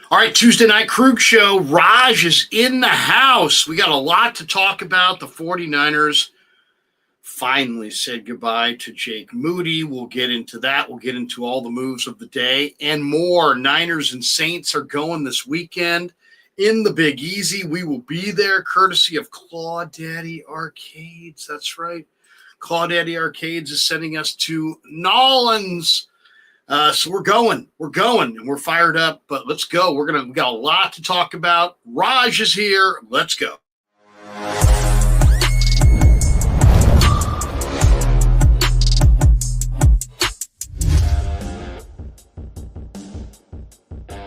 All right, Tuesday night Kreuger show. Raj is in the house. We got a lot to talk about. The 49ers finally said goodbye to Jake Moody. We'll get into that. We'll get into all the moves of the day and more. Niners and Saints are going this weekend in the Big Easy. We will be there courtesy of Claudaddy Arcades. That's right. Claudaddy Arcades is sending us to Nolans. So we're going, and we're fired up, but let's go. We got a lot to talk about. Raj is here. Let's go.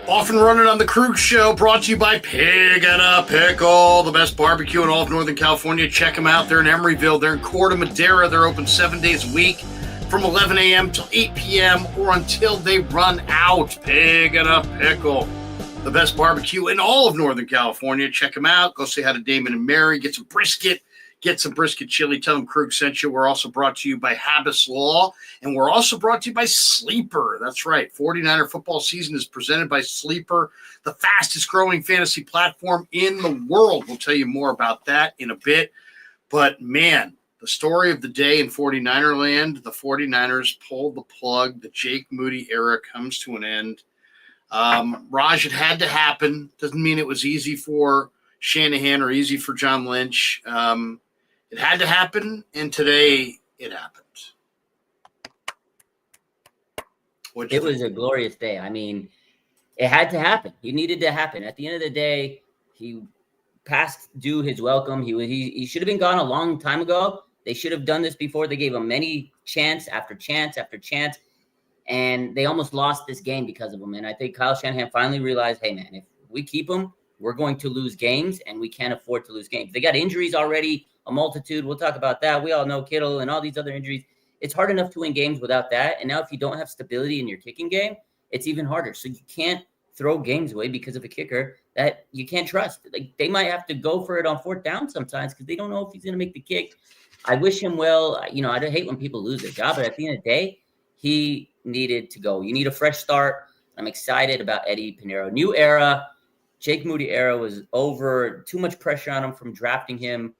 Off and running on the Kreuger show, brought to you by Pig and a Pickle, the best barbecue in all of Northern California. Check them out. They're in Emeryville. They're in Corte Madera. They're open 7 days a week, from 11 a.m. till 8 p.m. or until they run out. Pig and a Pickle, the best barbecue in all of Northern California. Check them out. Go say hi to Damon and Mary. Get some brisket chili. Tell them Kreuger sent you. We're also brought to you by Habas Law, and we're also brought to you by Sleeper. That's right. 49er football season is presented by Sleeper, the fastest growing fantasy platform in the world. We'll tell you more about that in a bit. But, man, the story of the day in 49er land, the 49ers pulled the plug. The Jake Moody era comes to an end. Raj, it had to happen. Doesn't mean it was easy for Shanahan or easy for John Lynch. It had to happen, and today it happened. It was a glorious day. I mean, it had to happen. It needed to happen. At the end of the day, he passed due his welcome. He should have been gone a long time ago. They should have done this before. They gave him many chance after chance after chance, and they almost lost this game because of him. And I think Kyle Shanahan finally realized, hey, man, if we keep him, we're going to lose games, and we can't afford to lose games. They got injuries already, a multitude. We'll talk about that. We all know Kittle and all these other injuries. It's hard enough to win games without that. And now if you don't have stability in your kicking game, it's even harder. So you can't throw games away because of a kicker that you can't trust. Like, they might have to go for it on fourth down sometimes because they don't know if he's going to make the kick. I wish him well. You know, I hate when people lose their job, but at the end of the day, he needed to go. You need a fresh start. I'm excited about Eddie Pinero. New era. Jake Moody era was over. Too much pressure on him from drafting him.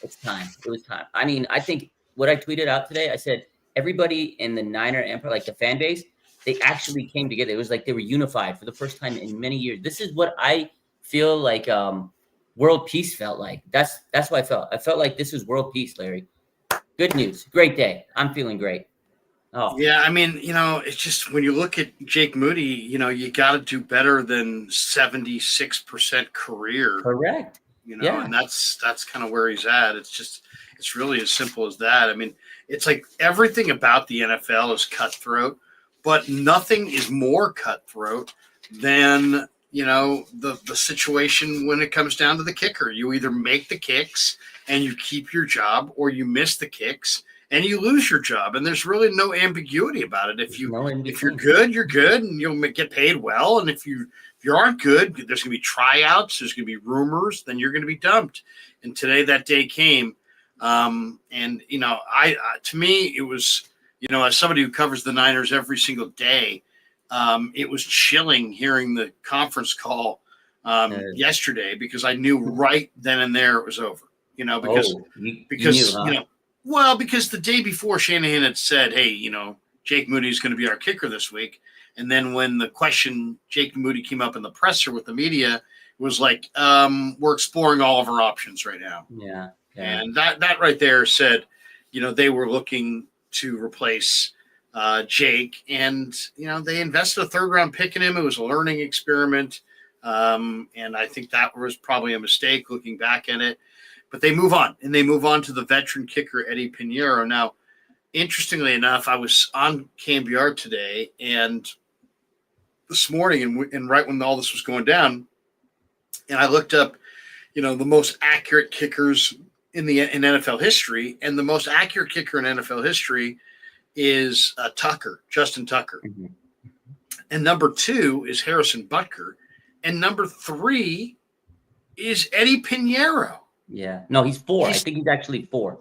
It's time. It was time. I mean, I think what I tweeted out today, I said, everybody in the Niner Empire, like the fan base, they actually came together. It was like they were unified for the first time in many years. This is what I feel like world peace felt like. That's what I felt. I felt like this was world peace, Larry. Good news. Great day. I'm feeling great. Oh. Yeah, I mean, you know, it's just when you look at Jake Moody, you know, you got to do better than 76% career. Correct. You know, and that's kind of where he's at. It's really as simple as that. I mean, it's like everything about the NFL is cutthroat, but nothing is more cutthroat than, you know, the situation when it comes down to the kicker. You either make the kicks and you keep your job, or you miss the kicks and you lose your job. And there's really no ambiguity about it. If you're good, you're good, and you'll get paid well. And if you aren't good, there's going to be tryouts, there's going to be rumors, then you're going to be dumped. And today that day came. And, you know, to me, it was, you know, as somebody who covers the Niners every single day, it was chilling hearing the conference call yesterday, because I knew right then and there it was over, you know, because the day before Shanahan had said, hey, you know, Jake Moody is going to be our kicker this week. And then when the question Jake Moody came up in the presser with the media, it was like, we're exploring all of our options right now. Yeah. And that right there said, you know, they were looking to replace Jake, and, you know, they invested a third-round pick in him. It was a learning experiment. And I think that was probably a mistake looking back at it. But they move on, and they move on to the veteran kicker, Eddie Pinero. Now, interestingly enough, I was on KMBR today, and this morning, and right when all this was going down, and I looked up, you know, the most accurate kickers in NFL history, and the most accurate kicker in NFL history is Justin Tucker. Mm-hmm. And number 2 is Harrison Butker, and number 3 is Eddie Pinero. Yeah. No, he's 4. I think he's actually 4.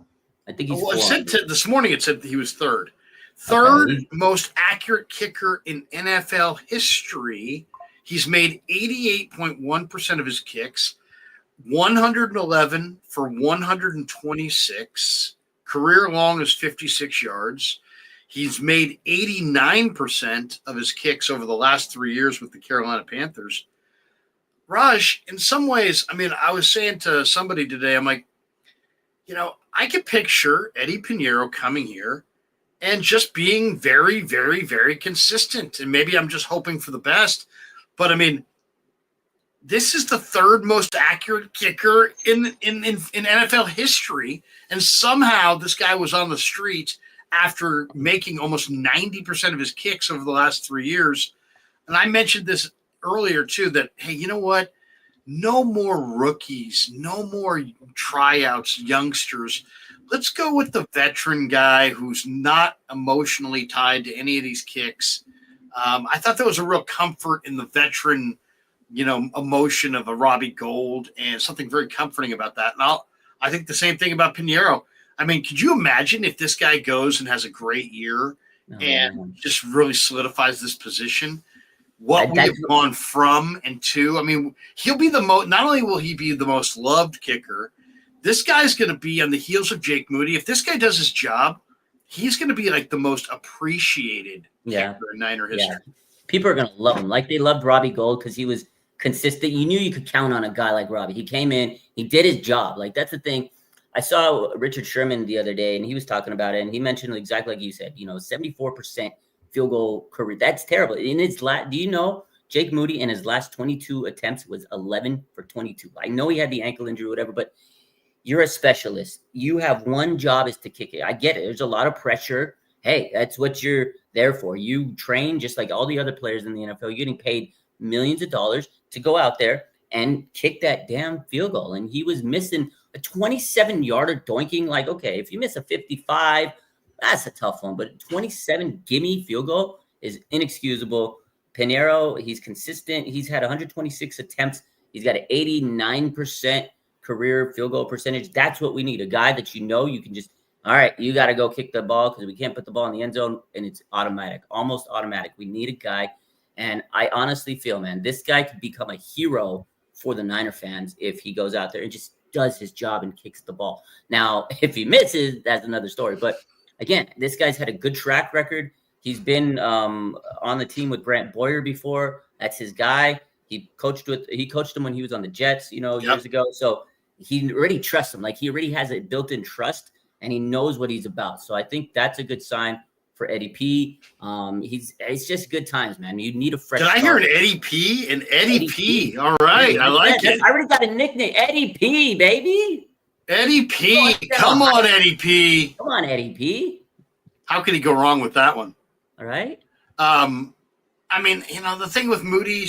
I think he's 4. It said this morning, it said that he was third. Third most accurate kicker in NFL history. He's made 88.1% of his kicks, 111 for 126. Career long is 56 yards. He's made 89% of his kicks over the last 3 years with the Carolina Panthers. Raj, in some ways, I mean, I was saying to somebody today, I'm like, I could picture Eddie Pinero coming here and just being very, very, very consistent. And maybe I'm just hoping for the best. But, I mean, this is the third most accurate kicker in NFL history. And somehow this guy was on the street after making almost 90% of his kicks over the last 3 years. And I mentioned this earlier, too, that, hey, you know what? No more rookies, no more tryouts, youngsters. Let's go with the veteran guy who's not emotionally tied to any of these kicks. I thought there was a real comfort in the veteran, emotion of a Robbie Gould, and something very comforting about that. And I think the same thing about Pinero. I mean, could you imagine if this guy goes and has a great year and just really solidifies this position? What we have gone from and to. I mean, he'll be the most. Not only will he be the most loved kicker, this guy's going to be on the heels of Jake Moody. If this guy does his job, he's going to be like the most appreciated kicker in Niner history. Yeah. People are going to love him, like they loved Robbie Gould because he was consistent. You knew you could count on a guy like Robbie. He came in, he did his job. Like that's the thing. I saw Richard Sherman the other day, and he was talking about it, and he mentioned exactly like you said. 74%. Field goal career. That's terrible. In his last, do you know Jake Moody in his last 22 attempts was 11 for 22? I know he had the ankle injury or whatever, but you're a specialist. You have one job is to kick it. I get it. There's a lot of pressure. Hey, that's what you're there for. You train just like all the other players in the NFL. You're getting paid millions of dollars to go out there and kick that damn field goal. And he was missing a 27-yarder doinking. Like, okay, if you miss a 55, that's a tough one, but 27 gimme field goal is inexcusable. Pinero, he's consistent. He's had 126 attempts. He's got an 89% career field goal percentage. That's what we need. A guy that you can just, all right, you got to go kick the ball because we can't put the ball in the end zone, and it's automatic, almost automatic. We need a guy, and I honestly feel, man, this guy could become a hero for the Niner fans if he goes out there and just does his job and kicks the ball. Now, if he misses, that's another story, but again, this guy's had a good track record. He's been on the team with Brant Boyer before. That's his guy. He coached him when he was on the Jets, years ago. So he already trusts him. Like he already has a built-in trust, and he knows what he's about. So I think that's a good sign for Eddie P. It's just good times, man. You need a fresh. Did I hear an Eddie P? An Eddie P. All right, I like it. I already got a nickname, Eddie P, baby. Eddie P. Come on, Eddie P. Come on, Eddie P. How could he go wrong with that one? All right. I mean, the thing with Moody,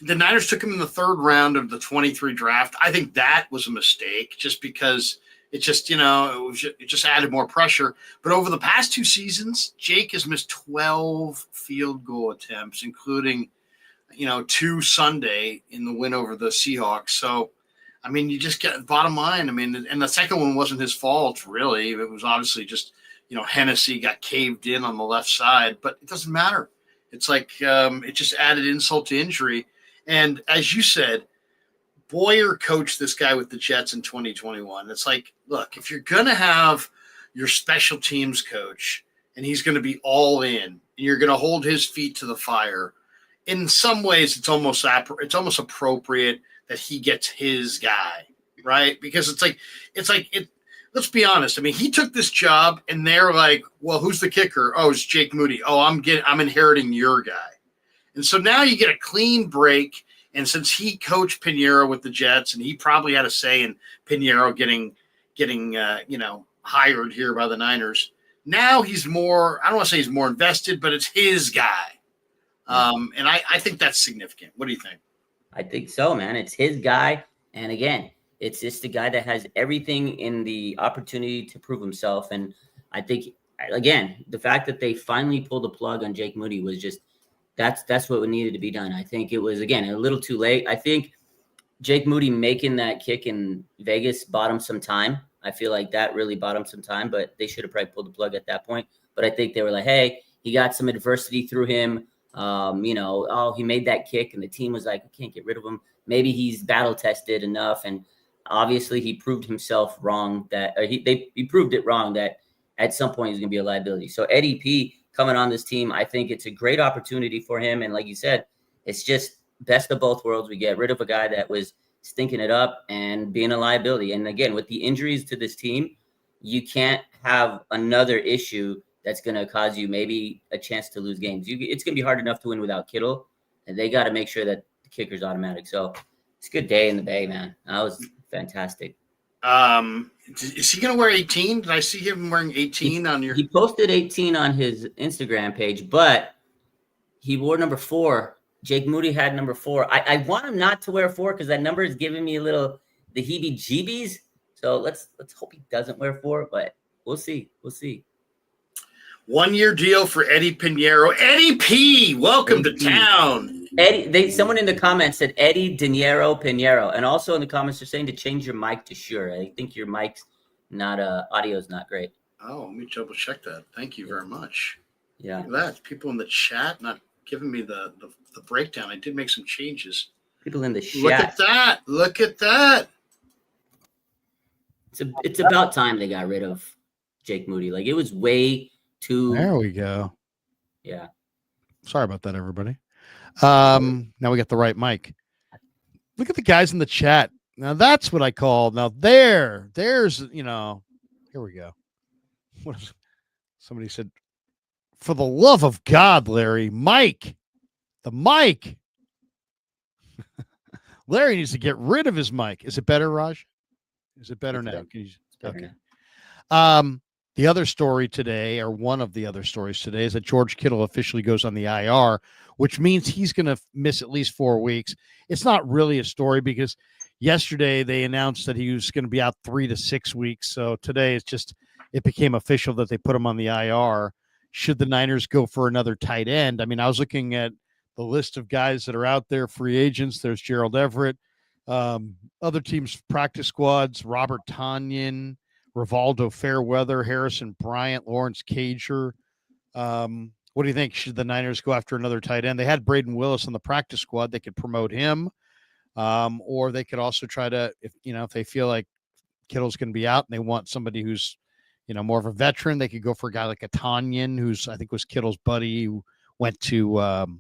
the Niners took him in the third round of the 23 draft. I think that was a mistake just because it just, it just added more pressure. But over the past 2 seasons, Jake has missed 12 field goal attempts, including, 2 Sunday in the win over the Seahawks. So, I mean, you just get bottom line. I mean, and the second one wasn't his fault, really. It was obviously just, Hennessy got caved in on the left side, but it doesn't matter. It's like it just added insult to injury. And as you said, Boyer coached this guy with the Jets in 2021. It's like, look, if you're going to have your special teams coach and he's going to be all in and you're going to hold his feet to the fire, in some ways it's almost appropriate that he gets his guy, right? Because let's be honest. I mean, he took this job and they're like, well, who's the kicker? Oh, it's Jake Moody. Oh, I'm inheriting your guy. And so now you get a clean break. And since he coached Pinero with the Jets and he probably had a say in Pinero getting hired here by the Niners, now he's more, I don't want to say he's more invested, but it's his guy. And I think that's significant. What do you think? I think so, man. It's his guy. And again, it's just the guy that has everything in the opportunity to prove himself. And I think, again, the fact that they finally pulled the plug on Jake Moody was just, that's what needed to be done. I think it was, again, a little too late. I think Jake Moody making that kick in Vegas bought him some time. I feel like that really bought him some time, but they should have probably pulled the plug at that point. But I think they were like, hey, he got some adversity through him. He made that kick and the team was like, we can't get rid of him. Maybe he's battle tested enough. And obviously he proved himself wrong he proved it wrong that at some point he's going to be a liability. So Eddie P coming on this team, I think it's a great opportunity for him. And like you said, it's just best of both worlds. We get rid of a guy that was stinking it up and being a liability. And again, with the injuries to this team, you can't have another issue that's going to cause you maybe a chance to lose games. It's going to be hard enough to win without Kittle, and they got to make sure that the kicker's automatic. So it's a good day in the Bay, man. That was fantastic. Is he going to wear 18? Did I see him wearing 18 on your? He posted 18 on his Instagram page, but he wore number 4. Jake Moody had number 4. I want him not to wear 4 because that number is giving me the heebie-jeebies. So let's hope he doesn't wear 4, but we'll see. 1-year deal for Eddie Pinero. Eddie P, welcome to town. Someone in the comments said Eddie Pinero, and also in the comments they're saying to change your mic to Shure. I think your mic's not audio's not great. Oh, let me double check that. Thank you very much. Yeah, look at that. People in the chat not giving me the breakdown. I did make some changes. People in the chat. Look at that. It's about time they got rid of Jake Moody. Like it was way too. There we go. Yeah. Sorry about that, everybody. Now we got the right mic. Look at the guys in the chat. Now that's what I call. Now there's here we go. Somebody said, for the love of God, Larry, the mic. Larry needs to get rid of his mic. Is it better, Raj? Is it better now? Okay. The other story today, or one of the other stories today, is that George Kittle officially goes on the IR, which means he's going to miss at least 4 weeks. It's not really a story because yesterday they announced that he was going to be out 3 to 6 weeks. So today it became official that they put him on the IR. Should the Niners go for another tight end? I mean, I was looking at the list of guys that are out there, free agents. There's Gerald Everett, other teams' practice squads, Robert Tonyan, Rivaldo Fairweather, Harrison Bryant, Lawrence Cager. What do you think? Should the Niners go after another tight end? They had Braden Willis on the practice squad. They could promote him, or they could also try to, if they feel like Kittle's going to be out and they want somebody who's, more of a veteran, they could go for a guy like a Tonyan, who's I think was Kittle's buddy, who went to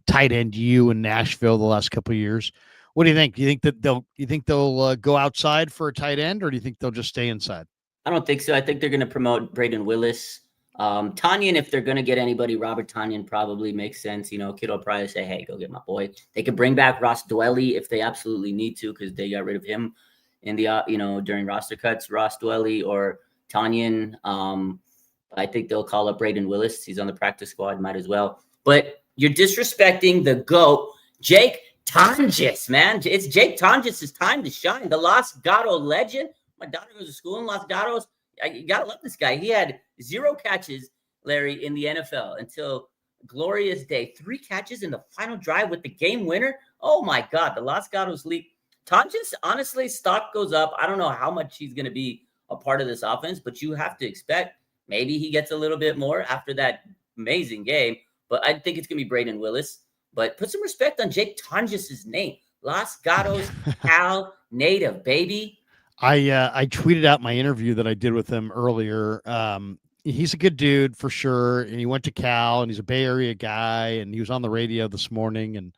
tight end U in Nashville the last couple of years. What do you think? Do you think they'll go outside for a tight end, or do you think they'll just stay inside? I don't think so. I think they're going to promote Braden Willis. Tonyan, if they're going to get anybody, Robert Tonyan probably makes sense. Kittle will probably say, hey, go get my boy. They could bring back Ross Dwelly if they absolutely need to, because they got rid of him in the, during roster cuts, Ross Dwelly or Tonyan. I think they'll call up Braden Willis. He's on the practice squad, might as well. But you're disrespecting the GOAT, Jake Tonjes, man. It's Jake Tonjes' time to shine. The Los Gatos legend. My daughter goes to school in Los Gatos. You got to love this guy. He had 0 catches, Larry, in the NFL until glorious day. 3 catches in the final drive with the game winner. Oh, my God. The Los Gatos League. Tonjes, honestly, stock goes up. I don't know how much he's going to be a part of this offense, but you have to expect maybe he gets a little bit more after that amazing game. But I think it's going to be Braden Willis. But put some respect on Jake Tonjes' name. Los Gatos, Cal native, baby. I tweeted out my interview that I did with him earlier. He's a good dude for sure. And he went to Cal and he's a Bay Area guy. And he was on the radio this morning. And,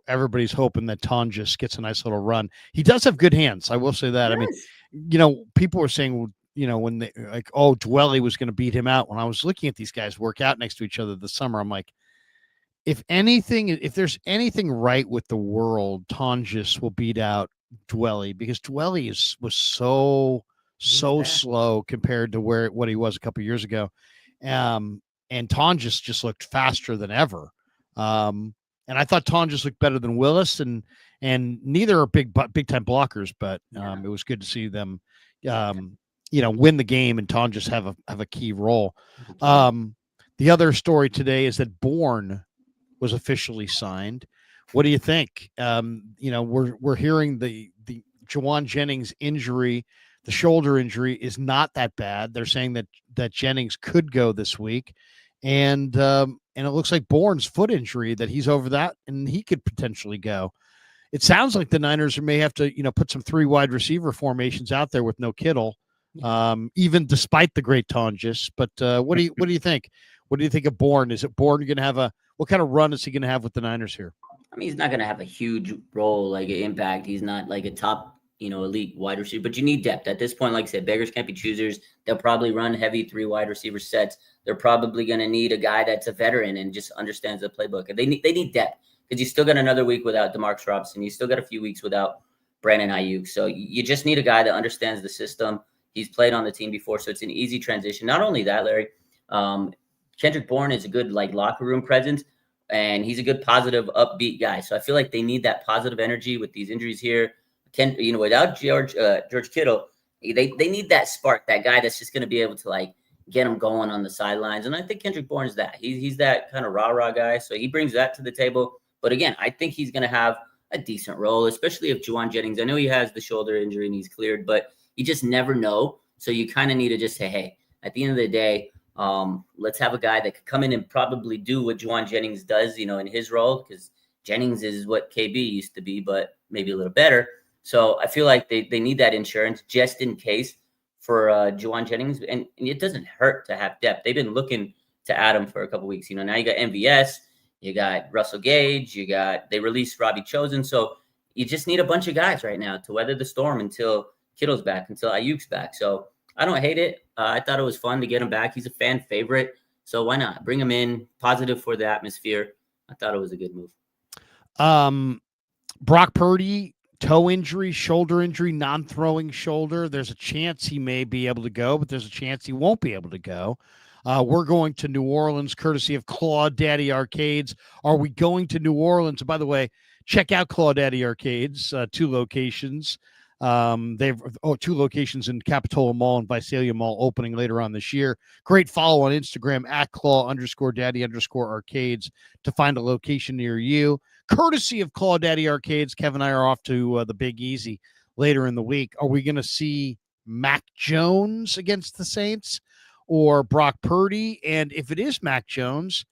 everybody's hoping that Tonjes gets a nice little run. He does have good hands. I will say that. Yes. I mean, people were saying, when they Dwelly was going to beat him out. When I was looking at these guys work out next to each other this summer, I'm like, if there's anything right with the world, Tonjes will beat out Dwelly, because Dwelly was so slow compared to what he was a couple years ago. And Tonjes just looked faster than ever. And I thought Tonjes looked better than Willis, and neither are big time blockers, but it was good to see them win the game and Tonjes have a key role. The other story today is that Bourne was officially signed. What do you think? We're hearing the Jawan Jennings injury, the shoulder injury, is not that bad. They're saying that Jennings could go this week. And and it looks like Bourne's foot injury that he's over that, and he could potentially go. It sounds like the Niners may have to, put some 3 wide receiver formations out there with no Kittle, even despite the great Tonjes. But what do you think? What do you think of Bourne? Is it Bourne going to have what kind of run is he going to have with the Niners here? I mean, he's not going to have a huge role, like an impact. He's not like a top, elite wide receiver, but you need depth at this point. Like I said, beggars can't be choosers. They'll probably run heavy 3 wide receiver sets. They're probably going to need a guy that's a veteran and just understands the playbook. And they need depth because you still got another week without DeMarcus Robinson. You still got a few weeks without Brandon Ayuk. So you just need a guy that understands the system. He's played on the team before, so it's an easy transition. Not only that, Larry, Kendrick Bourne is a good locker room presence, and he's a good positive, upbeat guy. So I feel like they need that positive energy with these injuries here. Without George Kittle, they need that spark, that guy that's just going to be able to get them going on the sidelines. And I think Kendrick Bourne is that. He's that kind of rah-rah guy. So he brings that to the table. But again, I think he's going to have a decent role, especially if Juwan Jennings, I know he has the shoulder injury and he's cleared, but you just never know. So you kind of need to just say, hey, at the end of the day, let's have a guy that could come in and probably do what Juwan Jennings does, in his role, because Jennings is what KB used to be, but maybe a little better. So I feel like they need that insurance just in case for Juwan Jennings. And it doesn't hurt to have depth. They've been looking to add him for a couple weeks. Now you got MVS, you got Russell Gage, they released Robbie Chosen. So you just need a bunch of guys right now to weather the storm until Kittle's back, until Ayuk's back. So I don't hate it. I thought it was fun to get him back. He's a fan favorite. So why not bring him in? Positive for the atmosphere. I thought it was a good move. Brock Purdy, toe injury, shoulder injury, non-throwing shoulder. There's a chance he may be able to go, but there's a chance he won't be able to go. We're going to New Orleans, courtesy of Claw Daddy Arcades. Are we going to New Orleans? And by the way, check out Claw Daddy Arcades, 2 locations. They have 2 locations in Capitola Mall and Visalia Mall opening later on this year. Great follow on Instagram at Claw_Daddy_Arcades to find a location near you. Courtesy of Claw Daddy Arcades, Kevin and I are off to the Big Easy later in the week. Are we going to see Mac Jones against the Saints or Brock Purdy? And if it is Mac Jones,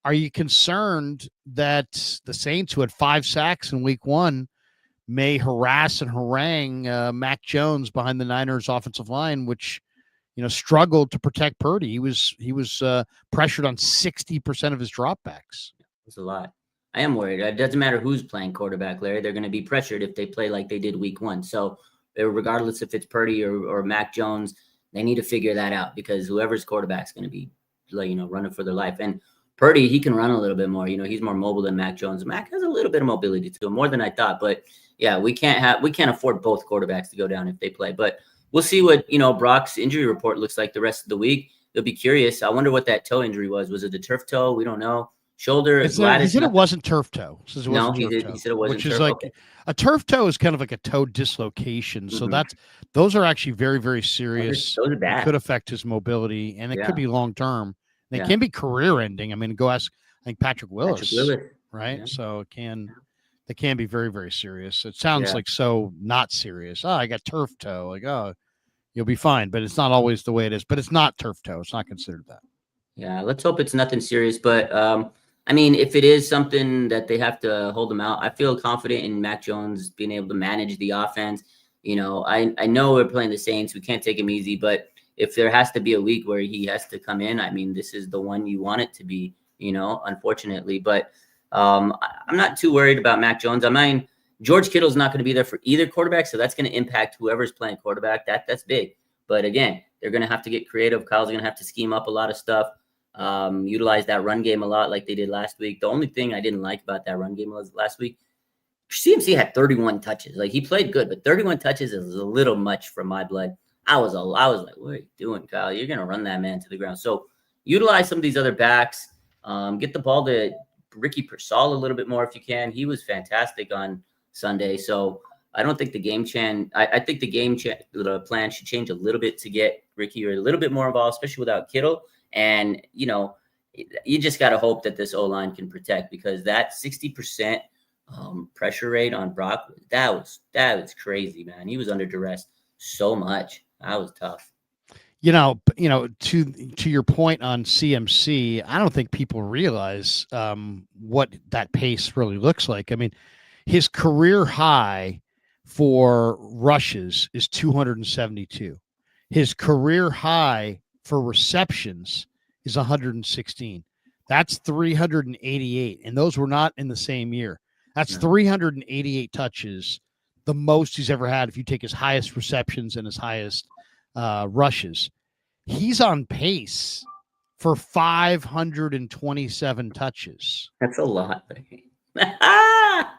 are you concerned that the Saints, who had 5 sacks in week 1, may harass and harangue Mac Jones behind the Niners offensive line, which, struggled to protect Purdy. He was pressured on 60% of his dropbacks. That's a lot. I am worried. It doesn't matter who's playing quarterback, Larry. They're going to be pressured if they play like they did week 1. So regardless if it's Purdy or Mac Jones, they need to figure that out because whoever's quarterback is going to be, running for their life. And Purdy, he can run a little bit more. He's more mobile than Mac Jones. Mac has a little bit of mobility to him, more than I thought. But yeah, we can't afford both quarterbacks to go down if they play. But we'll see what Brock's injury report looks like the rest of the week. It'll be curious. I wonder what that toe injury was. Was it the turf toe? We don't know. Shoulder. He said it wasn't turf toe. He said it wasn't. Which is a turf toe is kind of like a toe dislocation. So those are actually very, very serious. Those are bad. It could affect his mobility, and it could be long term. They can be career ending. I mean, go ask Patrick Willis. Right? Yeah. So it can be very, very serious. It sounds like so not serious. Oh, I got turf toe. You'll be fine, but it's not always the way it is. But it's not turf toe. It's not considered that. Yeah, let's hope it's nothing serious. But if it is something that they have to hold him out, I feel confident in Mac Jones being able to manage the offense. I know we're playing the Saints. We can't take him easy, but if there has to be a week where he has to come in, this is the one you want it to be, unfortunately. But I'm not too worried about Mac Jones. George Kittle's not going to be there for either quarterback, so that's going to impact whoever's playing quarterback. That's big. But again, they're going to have to get creative. Kyle's going to have to scheme up a lot of stuff, utilize that run game a lot like they did last week. The only thing I didn't like about that run game was last week, CMC had 31 touches. He played good, but 31 touches is a little much for my blood. I was like, what are you doing, Kyle? You're going to run that man to the ground. So utilize some of these other backs. Get the ball to Ricky Pearsall a little bit more if you can. He was fantastic on Sunday. So I don't think the game I think the plan should change a little bit to get Ricky a little bit more involved, especially without Kittle. And, you just got to hope that this O-line can protect because that 60% pressure rate on Brock, that was crazy, man. He was under duress so much. That was tough. To your point on CMC, I don't think people realize what that pace really looks like. I mean, his career high for rushes is 272. His career high for receptions is 116. That's 388, and those were not in the same year. That's 388 touches, the most he's ever had if you take his highest receptions and his highest rushes. He's on pace for 527 touches. That's a lot.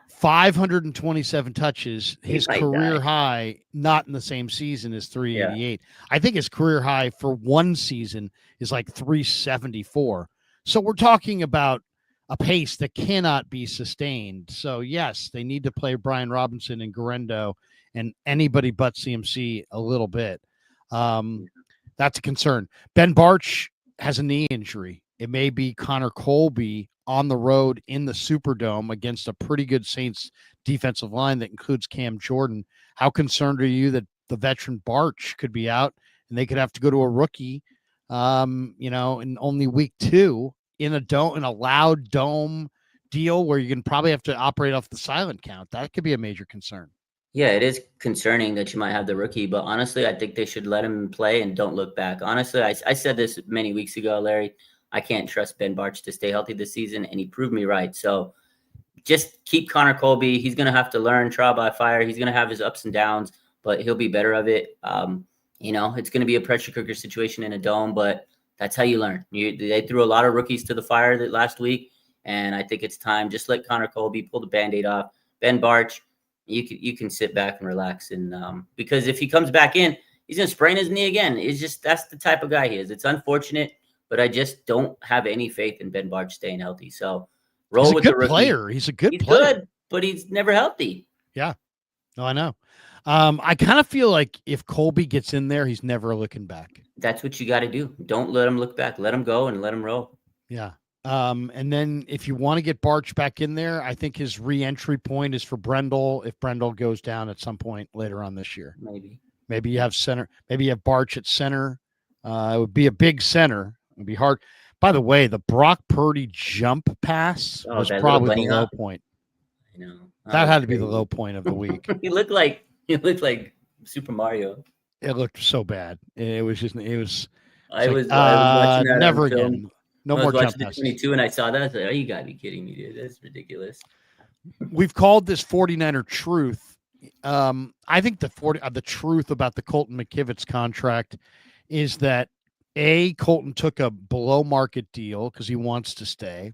527 touches. His career high, not in the same season, is 388. Yeah. I think his career high for one season is like 374. So we're talking about a pace that cannot be sustained. So yes, they need to play Brian Robinson and Guerrero and anybody but CMC a little bit. That's a concern. Ben Barch has a knee injury. It may be Connor Colby on the road in the Superdome against a pretty good Saints defensive line that includes Cam Jordan. How concerned are you that the veteran Barch could be out and they could have to go to a rookie, in only week 2 in a loud dome deal where you can probably have to operate off the silent count? That could be a major concern. Yeah, it is concerning that you might have the rookie, but honestly, I think they should let him play and don't look back. Honestly, I said this many weeks ago, Larry. I can't trust Ben Barch to stay healthy this season, and he proved me right. So just keep Connor Colby. He's going to have to learn trial by fire. He's going to have his ups and downs, but he'll be better of it. It's going to be a pressure cooker situation in a dome, but that's how you learn. They threw a lot of rookies to the fire last week, and I think it's time. Just let Connor Colby pull the Band-Aid off. Ben Barch, you can sit back and relax, and because if he comes back in, he's going to sprain his knee again. That's the type of guy he is. It's unfortunate, but I just don't have any faith in Ben Barch staying healthy. So roll with the rookie. Player. He's a good player. Good, but he's never healthy. Yeah. No, I know. I kind of feel like if Colby gets in there, he's never looking back. That's what you got to do. Don't let him look back. Let him go and let him roll. Yeah. And then if you want to get Barch back in there, I think his re-entry point is for Brendel if Brendel goes down at some point later on this year. Maybe you have center. Maybe you have Barch at center. It would be a big center. It'd be hard. By the way, the Brock Purdy jump pass was probably the low point. I know. That had to be the low point of the week. He looked like Super Mario. It looked so bad. I was watching that never again. No more jump passes. 22, and I saw that. I was like, oh, you got to be kidding me, dude. That's ridiculous. We've called this 49er truth. I think the truth about the Colton McKivitz contract is that Colton took a below market deal because he wants to stay.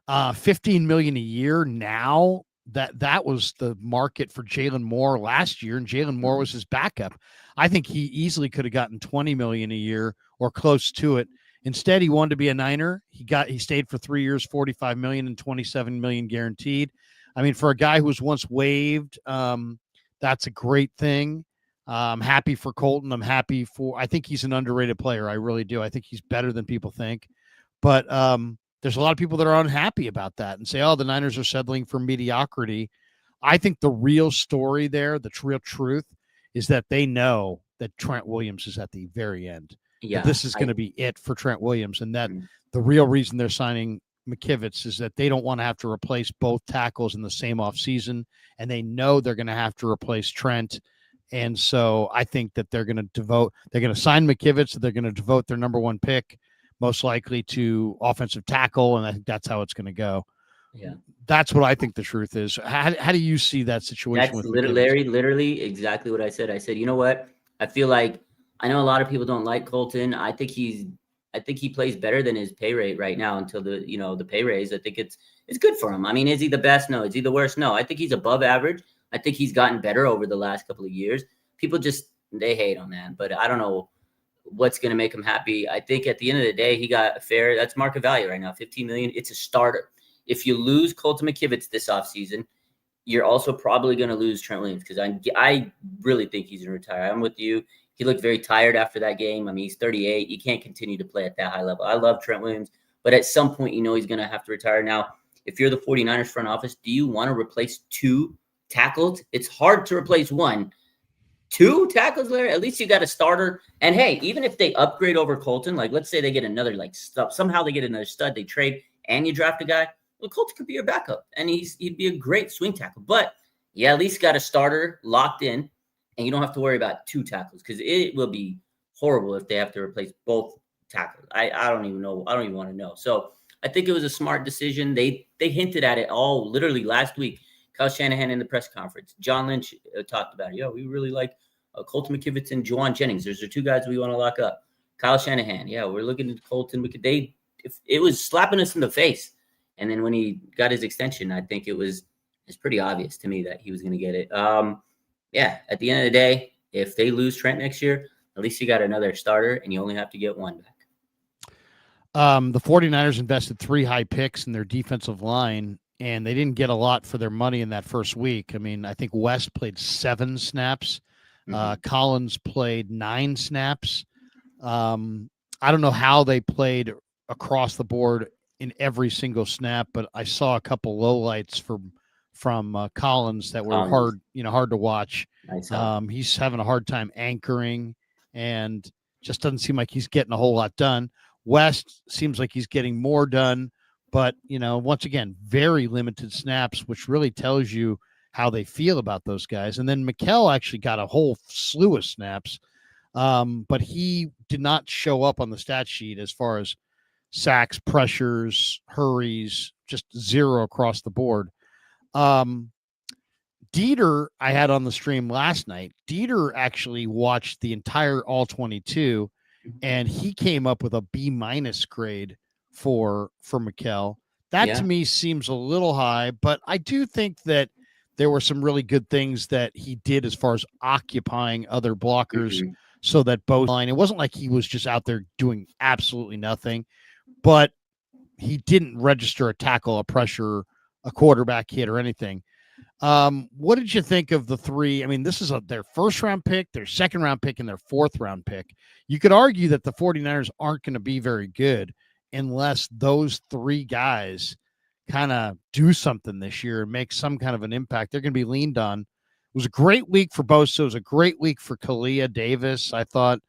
$15 million a year now. That was the market for Jalen Moore last year, and Jalen Moore was his backup. I think he easily could have gotten $20 million a year or close to it. Instead, he wanted to be a Niner. He stayed for 3 years, $45 million and $27 million guaranteed. I mean, for a guy who was once waived, that's a great thing. I'm happy for Colton. I think he's an underrated player. I really do. I think he's better than people think. But there's a lot of people that are unhappy about that and say, oh, the Niners are settling for mediocrity. I think the real story there, the real truth, is that they know that Trent Williams is at the very end. Yeah, this is going to be it for Trent Williams, and that the real reason they're signing McKivitz is that they don't want to have to replace both tackles in the same offseason, and they know they're going to have to replace Trent. And so I think that they're going to sign McKivitz. They're going to devote their number 1 pick most likely to offensive tackle. And I think that's how it's going to go. Yeah. That's what I think the truth is. How do you see that situation? That's literally exactly what I said. I said, you know what? I feel like, I know a lot of people don't like Colton. I think he plays better than his pay rate right now until the pay raise. I think it's good for him. I mean, is he the best? No. Is he the worst? No. I think he's above average. I think he's gotten better over the last couple of years. People they hate on that, but I don't know what's going to make him happy. I think at the end of the day, he got that's market value right now, $15 million. It's a starter. If you lose Colton McKivitz this offseason, you're also probably going to lose Trent Williams because I really think he's going to retire. I'm with you. He looked very tired after that game. I mean, he's 38. You can't continue to play at that high level. I love Trent Williams, but at some point, he's going to have to retire. Now, if you're the 49ers front office, do you want to replace 2 tackles? It's hard to replace 1. 2 tackles there. At least you got a starter. And hey, even if they upgrade over Colton, like let's say they get another somehow they get another stud, they trade and you draft a guy. Well, Colton could be your backup, and he'd be a great swing tackle. But yeah, at least got a starter locked in, and you don't have to worry about 2 tackles because it will be horrible if they have to replace both tackles. I don't even know. I don't even want to know. So I think it was a smart decision. They hinted at it all literally last week. Kyle Shanahan in the press conference. John Lynch talked about it. Yo, we really like Colton McKivitz and Juwan Jennings. Those are 2 guys we want to lock up. Kyle Shanahan. Yeah, we're looking at Colton. It was slapping us in the face. And then when he got his extension, I think it's pretty obvious to me that he was going to get it. Yeah, at the end of the day, if they lose Trent next year, at least you got another starter and you only have to get 1 back. The 49ers invested 3 high picks in their defensive line, and they didn't get a lot for their money in that first week. I mean, I think West played 7 snaps. Collins played 9 snaps. I don't know how they played across the board in every single snap, but I saw a couple lowlights from Collins that were hard to watch. He's having a hard time anchoring and just doesn't seem like he's getting a whole lot done. West seems like he's getting more done, but once again, very limited snaps, which really tells you how they feel about those guys. And then Mikel actually got a whole slew of snaps, but he did not show up on the stat sheet as far as sacks, pressures, hurries, just 0 across the board. Dieter, I had on the stream last night. Dieter actually watched the entire All 22, and he came up with a B- grade for Mikel. That to me seems a little high, but I do think that there were some really good things that he did as far as occupying other blockers so that both line. It wasn't like he was just out there doing absolutely nothing, but he didn't register a tackle, a pressure, a quarterback hit, or anything. What did you think of the 3? I mean, this is their first round pick, their second round pick, and their 4th round pick. You could argue that the 49ers aren't going to be very good unless those 3 guys kind of do something this year and make some kind of an impact. They're going to be leaned on. It was a great week for Bosa. It was a great week for Kalia Davis, I thought.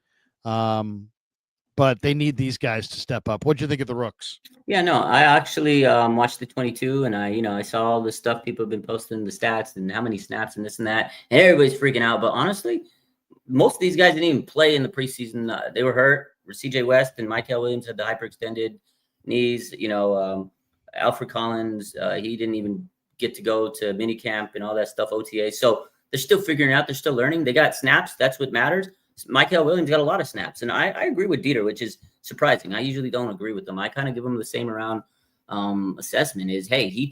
But they need these guys to step up. What'd you think of the Rooks? Yeah, no, I actually watched the 22, and I saw all the stuff people have been posting, the stats and how many snaps and this and that, and everybody's freaking out. But honestly, most of these guys didn't even play in the preseason. They were hurt. CJ West and Michael Williams had the hyperextended knees. Alfred Collins, he didn't even get to go to minicamp and all that stuff, OTA. So they're still figuring it out. They're still learning. They got snaps. That's what matters. Michael Williams got a lot of snaps, and I agree with Dieter, which is surprising. I usually don't agree with them. I kind of give him the same around assessment is, hey, he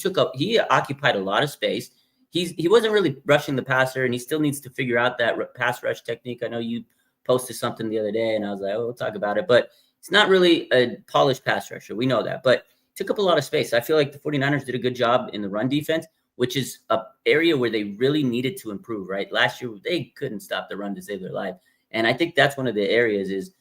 occupied a lot of space. He wasn't really rushing the passer, and he still needs to figure out that pass rush technique. I know you posted something the other day, and I was like, oh, we'll talk about it. But it's not really a polished pass rusher. We know that. But took up a lot of space. I feel like the 49ers did a good job in the run defense, which is an area where they really needed to improve, right? Last year, they couldn't stop the run to save their life. And I think that's one of the areas is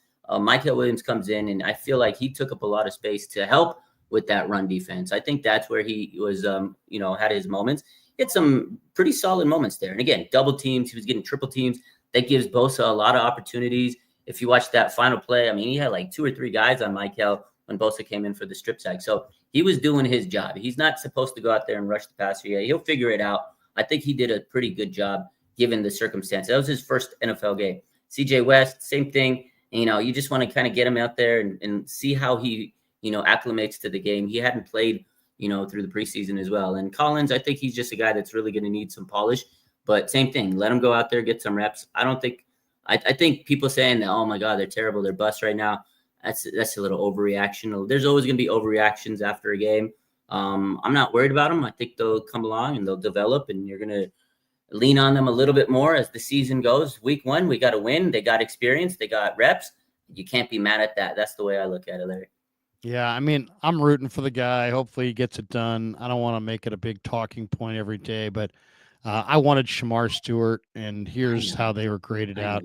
Michael Williams comes in, and I feel like he took up a lot of space to help with that run defense. I think that's where he was, had his moments. He had some pretty solid moments there. And again, double teams. He was getting triple teams. That gives Bosa a lot of opportunities. If you watch that final play, I mean, he had like 2 or 3 guys on Michael when Bosa came in for the strip sack. So he was doing his job. He's not supposed to go out there and rush the passer yet. He'll figure it out. I think he did a pretty good job given the circumstance. That was his first NFL game. CJ West, same thing. You just want to kind of get him out there and see how he, acclimates to the game. He hadn't played, through the preseason as well. And Collins, I think he's just a guy that's really going to need some polish. But same thing, let him go out there, get some reps. I think people saying that, oh my God, they're terrible, they're bust right now. That's a little overreaction. There's always going to be overreactions after a game. I'm not worried about them. I think they'll come along and they'll develop, and you're going to lean on them a little bit more as the season goes. Week 1, we got to win. They got experience. They got reps. You can't be mad at that. That's the way I look at it, Larry. Yeah, I mean, I'm rooting for the guy. Hopefully he gets it done. I don't want to make it a big talking point every day, but I wanted Shamar Stewart, and here's how they were graded out.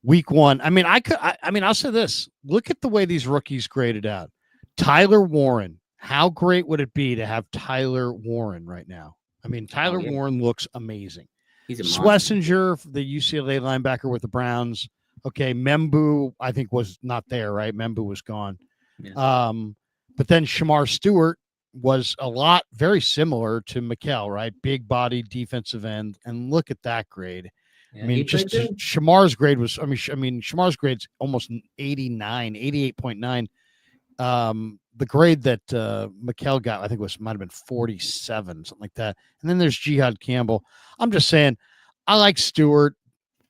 Week 1. I mean, I'll say this. Look at the way these rookies graded out. Tyler Warren. How great would it be to have Tyler Warren right now? I mean, Tyler Warren looks amazing. He's a monster. Schlesinger, the UCLA linebacker with the Browns. Okay, Membu, I think, was not there, right? Membu was gone. Yeah. But then Shamar Stewart was very similar to Mikkel, right? Big body defensive end. And look at that grade. Yeah, I mean, just Shamar's grade was, Shamar's grade's almost 89, 88.9. The grade that Mikkel got, I think might have been 47, something like that. And then there's Jihad Campbell. I'm just saying, I like Stewart.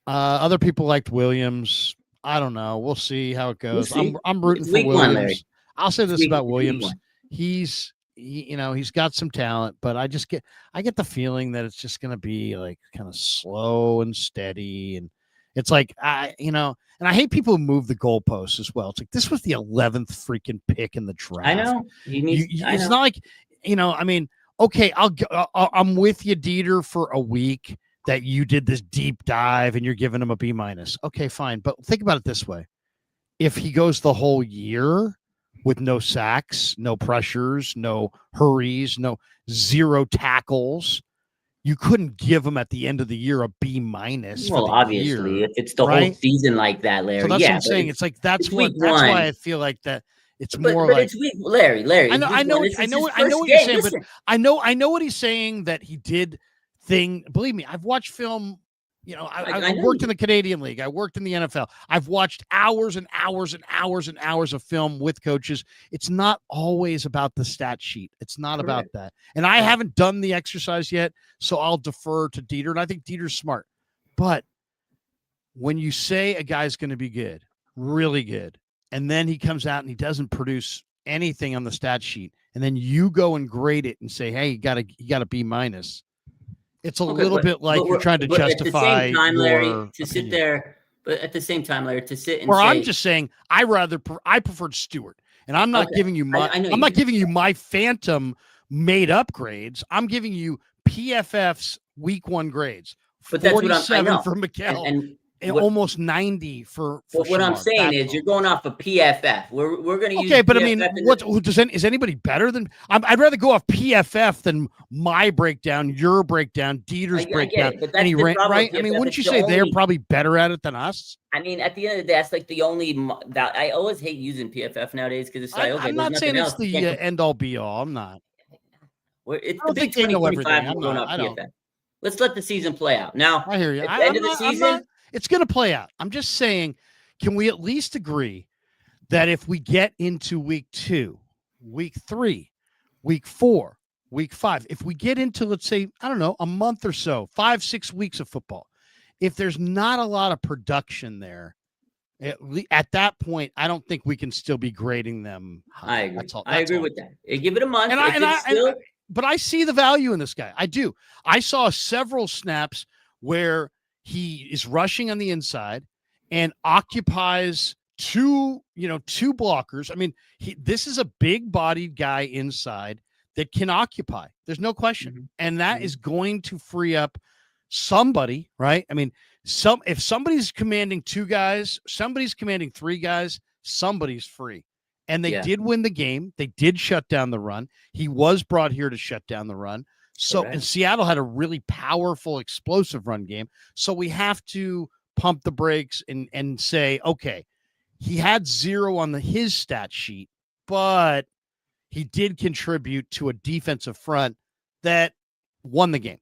Other people liked Williams. I don't know. We'll see how it goes. I'm rooting for Williams. I'll say this about Williams. He's got some talent, but I get the feeling that it's just going to be like kind of slow and steady. And it's like, and I hate people who move the goalposts as well. It's like, this was the 11th freaking pick in the draft. I know. It's not like, okay, I'm with you, Dieter, for a week that you did this deep dive and you're giving him a B-. Okay, fine. But think about it this way. If he goes the whole year with no sacks, no pressures, no hurries, zero tackles, you couldn't give him at the end of the year a B-. Well, obviously, if it's the whole season like that, Larry. So that's what I'm saying. It's like that's why I feel like that. It's more like it's weak, Larry. I know what you're saying, but I know what he's saying, that he did thing. Believe me, I've watched film. I worked in the Canadian League. I worked in the NFL. I've watched hours and hours and hours and hours of film with coaches. It's not always about the stat sheet. It's not about that. And I haven't done the exercise yet, so I'll defer to Dieter. And I think Dieter's smart. But when you say a guy's going to be good, really good, and then he comes out and he doesn't produce anything on the stat sheet, and then you go and grade it and say, hey, you got a B-. It's a little bit like you're trying to justify at the same time, Larry, to sit there. But at the same time, Larry, to sit and I'm just saying I preferred Stewart, and I'm not giving you I'm not giving you my phantom made up grades. I'm giving you PFF's week 1 grades. But that's 47 for Mikkel. And almost 90 for what I'm saying is you're going off of PFF. We're going to use but PFF is anybody better than I'd rather go off PFF than my breakdown, your breakdown, Dieter's breakdown. Right? I mean, wouldn't you say they're probably better at it than us? I mean, at the end of the day, that's like the only that I always hate using PFF nowadays because it's like, okay, I'm not saying it's the end all be all. I'm not. It's the big 2025 going off PFF. Let's let the season play out. Now, I hear you. At the end of the season. It's going to play out. I'm just saying, can we at least agree that if we get into week 2, week 3, week 4, week 5, if we get into, let's say, I don't know, a month or so, 5-6 weeks of football, if there's not a lot of production there, at that point, I don't think we can still be grading them high. I agree. I agree with that. Give it a month. But I see the value in this guy. I do. I saw several snaps where he is rushing on the inside and occupies two blockers. I mean, this is a big-bodied guy inside that can occupy. There's no question. Mm-hmm. And that is going to free up somebody, right? I mean, if somebody's commanding 2 guys, somebody's commanding 3 guys, somebody's free. And they did win the game. They did shut down the run. He was brought here to shut down the run. So, and Seattle had a really powerful, explosive run game. So we have to pump the brakes and say, okay, he had 0 on his stat sheet, but he did contribute to a defensive front that won the game.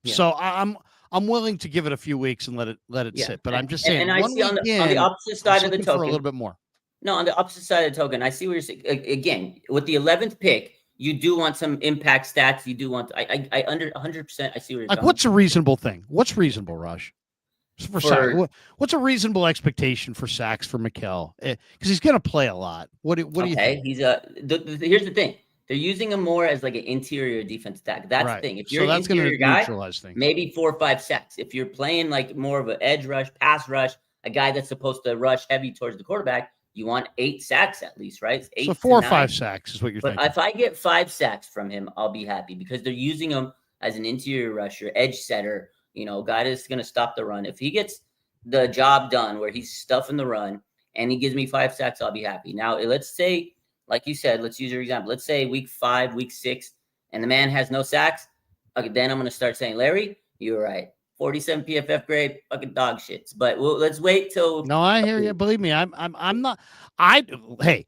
Yeah. So I'm willing to give it a few weeks and let it sit. But I'm just saying, and I see on the opposite side of the token for a little bit more. No, on the opposite side of the token, I see what you're saying. Again, with the 11th pick, you do want some impact stats. You do want. I under 100%. I see where you're like. What's a reasonable thing? What's rereasonable, Raj? What's a reasonable expectation for sacks for Mikkel? Because he's going to play a lot. What do you think? He's here's the thing. They're using him more as like an interior defense tack. That's the thing. If you're an interior guy, maybe 4 or 5 sacks. If you're playing like more of an edge rush, pass rush, a guy that's supposed to rush heavy towards the quarterback, you want 8 sacks at least, right? 8 so 4 or 5 sacks is what you're thinking. But if I get 5 sacks from him, I'll be happy because they're using him as an interior rusher, edge setter, guy that's going to stop the run. If he gets the job done where he's stuffing the run and he gives me 5 sacks, I'll be happy. Now, let's say, like you said, let's use your example. Let's say week 5, week 6, and the man has no sacks. Okay, then I'm going to start saying, Larry, you're right. 47 PFF grade, fucking dog shits. But let's wait till. No, I hear you. Believe me, I'm not. Hey,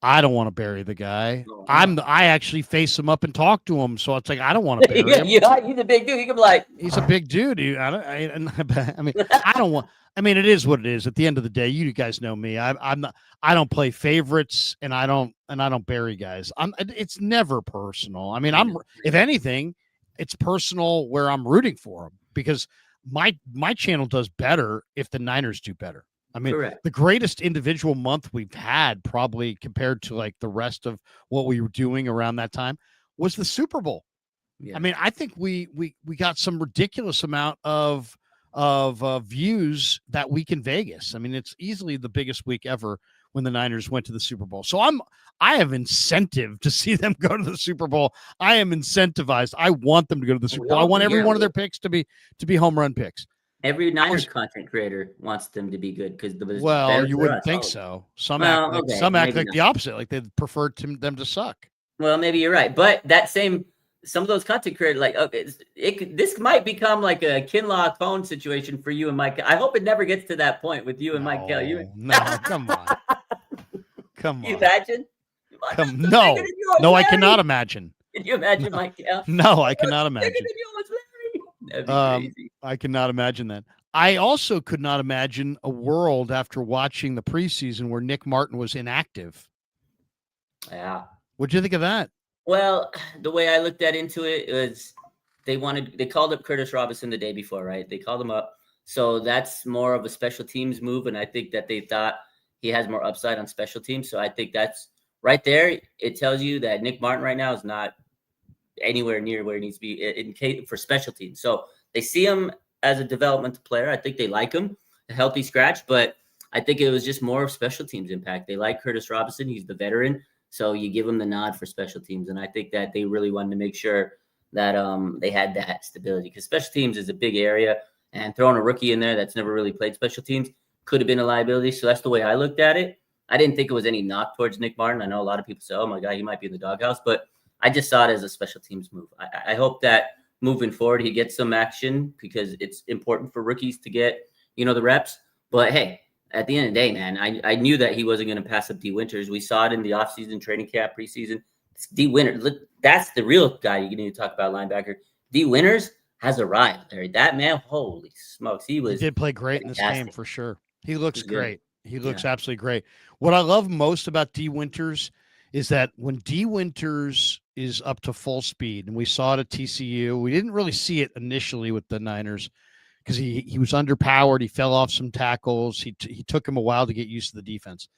I don't want to bury the guy. No. I actually face him up and talk to him. So it's like I don't want to bury him. He's a big dude. He can be like, he's a big dude. I mean, I don't want. I mean, it is what it is. At the end of the day, you guys know me. I'm not. I don't play favorites, and I don't bury guys. It's never personal. I mean, if anything, it's personal where I'm rooting for them because my channel does better if the Niners do better. I mean, correct. The greatest individual month we've had, probably compared to like the rest of what we were doing around that time, was the Super Bowl. Yeah. I mean, I think we got some ridiculous amount of views that week in Vegas. I mean, it's easily the biggest week ever when the Niners went to the Super Bowl. So I have incentive to see them go to the Super Bowl. I am incentivized. I want them to go to the Super Bowl. I want every one of their picks to be home run picks. Every Niners content creator wants them to be good because you wouldn't think so. Some act like the opposite, like they prefer them to suck. Well, maybe you're right, but some of those content creators, like, okay, this might become like a Kinlaw phone situation for you and Mike. I hope it never gets to that point with you and Mike Kell. No, come on, come on. You imagine? No, I cannot imagine. Can you imagine Mike Kell? No, I cannot imagine. I cannot imagine that. I also could not imagine a world after watching the preseason where Nick Martin was inactive. Yeah. What'd you think of that? Well, the way I looked into it was they called up Curtis Robinson the day before, right? They called him up. So that's more of a special teams move. And I think that they thought he has more upside on special teams. So I think that's right there. It tells you that Nick Martin right now is not anywhere near where he needs to be for special teams. So they see him as a developmental player. I think they like him, a healthy scratch, but I think it was just more of special teams impact. They like Curtis Robinson. He's the veteran. So you give him the nod for special teams. And I think that they really wanted to make sure that they had that stability because special teams is a big area and throwing a rookie in there that's never really played special teams could have been a liability. So that's the way I looked at it. I didn't think it was any knock towards Nick Martin. I know a lot of people say, oh my God, he might be in the doghouse, but I just saw it as a special teams move. I hope that moving forward, he gets some action because it's important for rookies to get, the reps. But hey, at the end of the day, man, I knew that he wasn't going to pass up D Winters. We saw it in the offseason, training camp, preseason. D Winters, that's the real guy you need to talk about, linebacker. D Winters has arrived, Larry. That man, holy smokes. He did play great fantastic. In this game for sure. He looks great. He looks absolutely great. What I love most about D Winters is that when D Winters is up to full speed, and we saw it at TCU, we didn't really see it initially with the Niners because he was underpowered. He fell off some tackles. He took him a while to get used to the defense.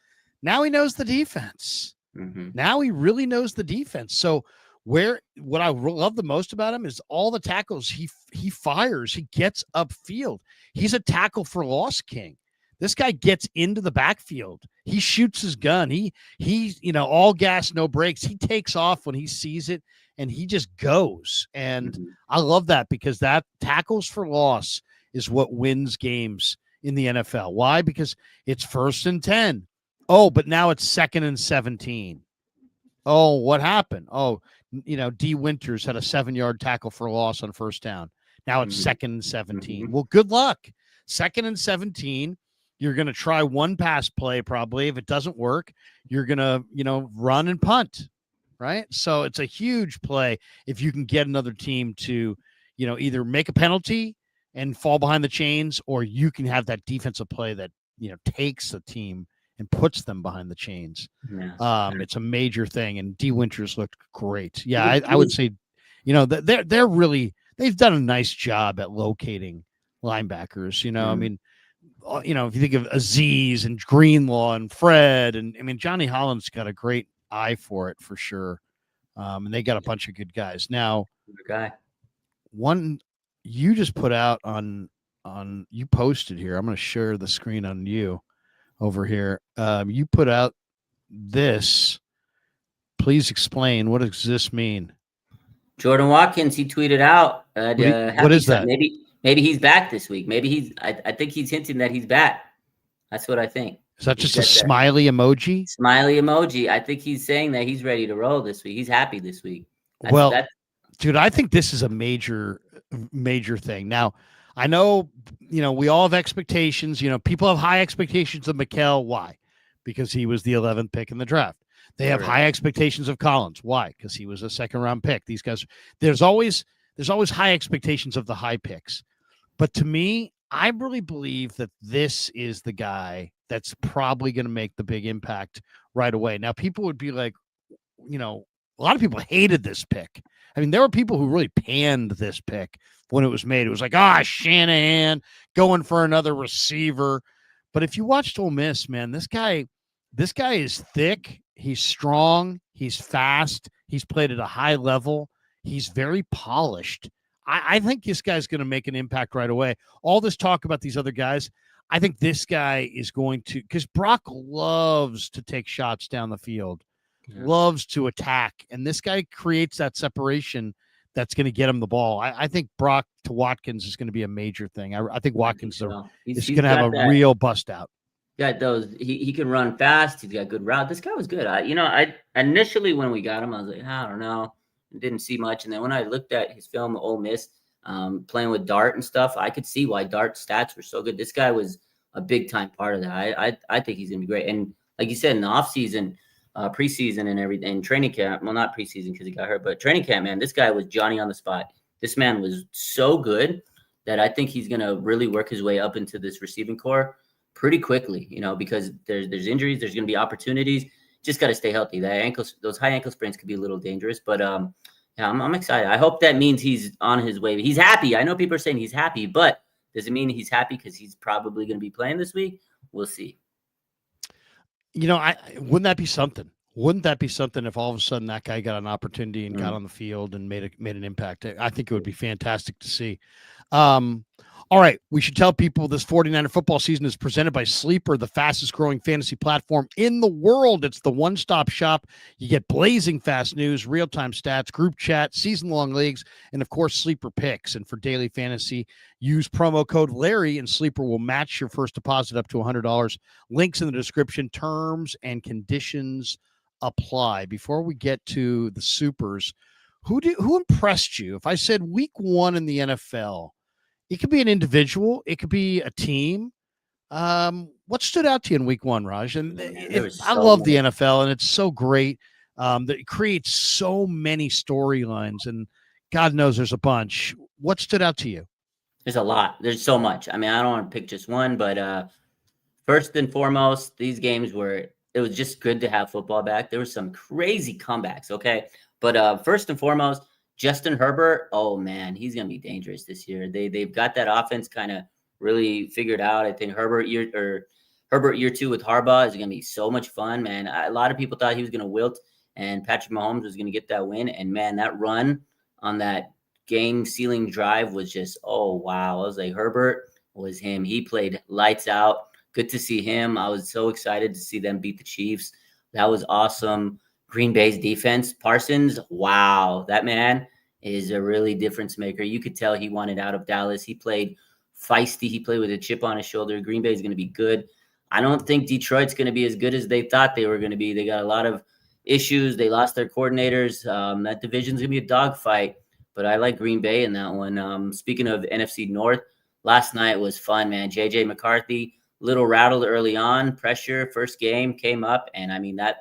Now he knows the defense. Mm-hmm. Now he really knows the defense. So what I love the most about him is all the tackles he fires. He gets upfield. He's a tackle for loss king. This guy gets into the backfield. He shoots his gun. He's all gas, no brakes. He takes off when he sees it, and he just goes. And I love that because that tackles for loss is what wins games in the NFL. Why? Because it's 1st and 10. Oh, but now it's 2nd and 17. Oh, what happened? Oh, D Winters had a 7-yard tackle for loss on 1st down. Now it's 2nd and 17. Well, good luck. 2nd and 17. You're going to try one pass play probably. If it doesn't work, you're going to, run and punt, right? So it's a huge play if you can get another team to, either make a penalty and fall behind the chains, or you can have that defensive play that, takes the team and puts them behind the chains. Yeah. It's a major thing, and D Winters looked great. Yeah, I would say, they've done a nice job at locating linebackers. I mean, if you think of Aziz and Greenlaw and Fred, and I mean, Johnny Holland's got a great eye for it for sure. And they got a bunch of good guys. Now, one you just put out on you posted here. I'm going to share the screen on you over here. You put out this. Please explain. What does this mean? Jordan Watkins, he tweeted out. What is that? Maybe he's back this week. Maybe I think he's hinting that he's back. That's what I think. Is that just a smiley emoji? Smiley emoji. I think he's saying that he's ready to roll this week. He's happy this week. Dude, I think this is a major thing. Now, I know, we all have expectations. People have high expectations of Mikal. Why? Because he was the 11th pick in the draft. They have high expectations of Collins. Why? Because he was a second-round pick. These guys, there's always high expectations of the high picks. But to me, I really believe that this is the guy that's probably going to make the big impact right away. Now, people would be like, a lot of people hated this pick. I mean, there were people who really panned this pick when it was made. It was like, Shanahan going for another receiver. But if you watched Ole Miss, man, this guy is thick. He's strong. He's fast. He's played at a high level. He's very polished. I think this guy's going to make an impact right away. All this talk about these other guys, I think this guy is going to, because Brock loves to take shots down the field, loves to attack, and this guy creates that separation that's going to get him the ball. I think Brock to Watkins is going to be a major thing. I think Watkins is going to have a real bust out. Got those. He can run fast. He's got good route. This guy was good. I initially when we got him, I was like, I don't know. Didn't see much. And then when I looked at his film, Ole Miss, playing with Dart and stuff, I could see why Dart's stats were so good. This guy was a big time part of that. I think he's gonna be great. And like you said, in the offseason, preseason and everything, training camp, well, not preseason because he got hurt, but training camp, man, this guy was Johnny on the spot. This man was so good that I think he's gonna really work his way up into this receiving core pretty quickly, because there's injuries, there's gonna be opportunities. Just got to stay healthy. Those high ankle sprains could be a little dangerous, but I'm excited. I hope that means he's on his way. He's happy. I know people are saying he's happy, but does it mean he's happy because he's probably going to be playing this week? We'll see. Wouldn't that be something? Wouldn't that be something if all of a sudden that guy got an opportunity and got on the field and made an impact? I think it would be fantastic to see. All right, we should tell people this 49er football season is presented by Sleeper, the fastest growing fantasy platform in the world. It's the one-stop shop. You get blazing fast news, real-time stats, group chat, season-long leagues, and, of course, Sleeper picks. And for daily fantasy, use promo code Larry, and Sleeper will match your first deposit up to $100. Links in the description. Terms and conditions apply. Before we get to the Supers, who impressed you? If I said week 1 in the NFL, it could be an individual. It could be a team. What stood out to you in week 1, Raj? And I love the NFL, and it's so great that it creates so many storylines, and God knows there's a bunch. What stood out to you? There's a lot. There's so much. I mean, I don't want to pick just one, but first and foremost, these games it was just good to have football back. There were some crazy comebacks, okay? But first and foremost, Justin Herbert, oh man, he's gonna be dangerous this year. They've got that offense kind of really figured out. I think Herbert year 2 with Harbaugh is gonna be so much fun, man. A lot of people thought he was gonna wilt and Patrick Mahomes was gonna get that win. And man, that run on that game-sealing drive was just, oh wow. I was like, Herbert was him. He played lights out. Good to see him. I was so excited to see them beat the Chiefs. That was awesome. Green Bay's defense, Parsons, wow, that man is a really difference maker. You could tell he wanted out of Dallas. He played feisty. He played with a chip on his shoulder. Green Bay is going to be good. I don't think Detroit's going to be as good as they thought they were going to be. They got a lot of issues. They lost their coordinators. That division's going to be a dogfight, but I like Green Bay in that one. Speaking of NFC North, last night was fun, man. J.J. McCarthy, little rattled early on, pressure, first game came up. And I mean, that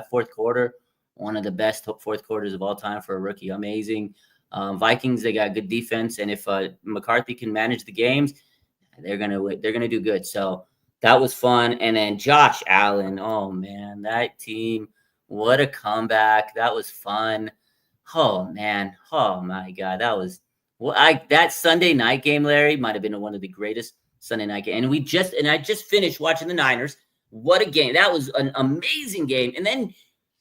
fourth quarter, one of the best fourth quarters of all time for a rookie. Amazing. Vikings, they got good defense. And if McCarthy can manage the games, they're going to do good. So that was fun. And then Josh Allen, oh man, that team, what a comeback. That was fun. Oh man. Oh my God. That Sunday night game, Larry, might've been one of the greatest Sunday night game. And I just finished watching the Niners. What a game. That was an amazing game. And then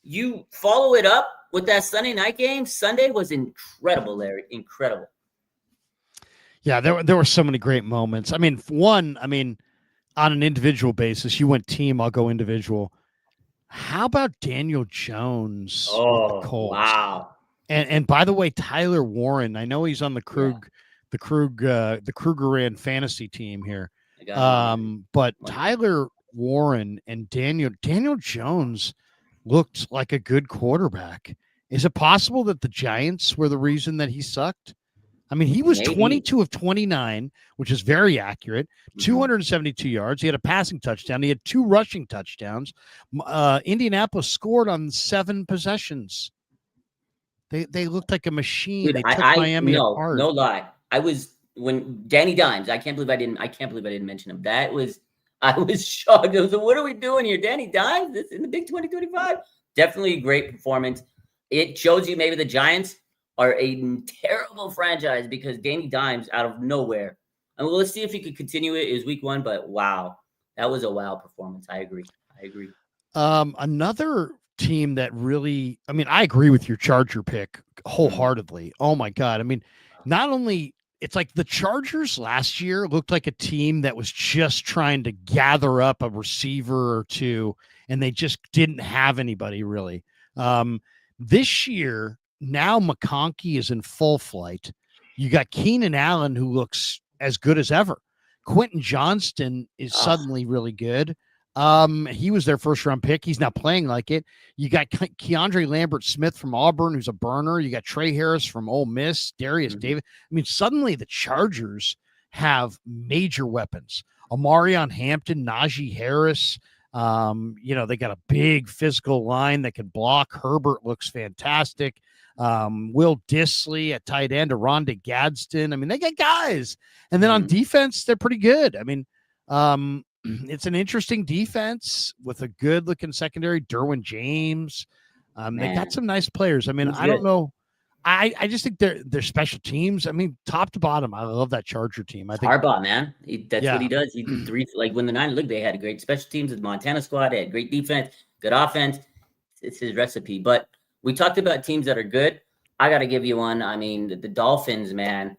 you follow it up with that Sunday night game. Sunday was incredible, Larry. Incredible. Yeah, there were so many great moments. I mean, on an individual basis, you went team, I'll go individual. How about Daniel Jones with the Colts? Wow. And by the way, Tyler Warren, I know he's on the Kreuger ran fantasy team here. But Tyler Warren and Daniel Jones looked like a good quarterback. Is it possible that the Giants were the reason that he sucked? I mean, he was Maybe. 22 of 29, which is very accurate, 272 yards. He had a passing touchdown. He had 2 rushing touchdowns. Indianapolis scored on 7 possessions. They looked like a machine. Dude, they took Miami apart. No lie. When Danny Dimes, I can't believe I didn't mention him. I was shocked. I was like, what are we doing here? Danny Dimes this in the Big 2025? Definitely a great performance. It shows you maybe the Giants are a terrible franchise because Danny Dimes out of nowhere. And let's see if he could continue it. It was week 1, but wow. That was a wow performance. I agree. Another team that really, I mean, I agree with your Charger pick wholeheartedly. Oh my God. I mean, not only it's like the Chargers last year looked like a team that was just trying to gather up a receiver or two, and they just didn't have anybody really. This year, now McConkey is in full flight. You got Keenan Allen, who looks as good as ever. Quentin Johnston is suddenly really good. He was their first round pick. He's now playing like it. You got Keandre Lambert-Smith from Auburn, who's a burner. You got Trey Harris from Ole Miss, Darius Davis. I mean, suddenly the Chargers have major weapons. Omarion Hampton, Najee Harris. They got a big physical line that can block. Herbert looks fantastic. Will Dissly at tight end, Rhonda Gadsden. I mean, they got guys. And then on defense, they're pretty good. I mean, it's an interesting defense with a good looking secondary. Derwin James. They got some nice players. I mean, I don't know. I just think they're special teams. I mean, top to bottom, I love that Charger team. I think Harbaugh, man. That's what he does. He did 3, like when the Niners look, they had great special teams with the Montana squad. They had great defense, good offense. It's his recipe. But we talked about teams that are good. I got to give you one. I mean, the Dolphins, man.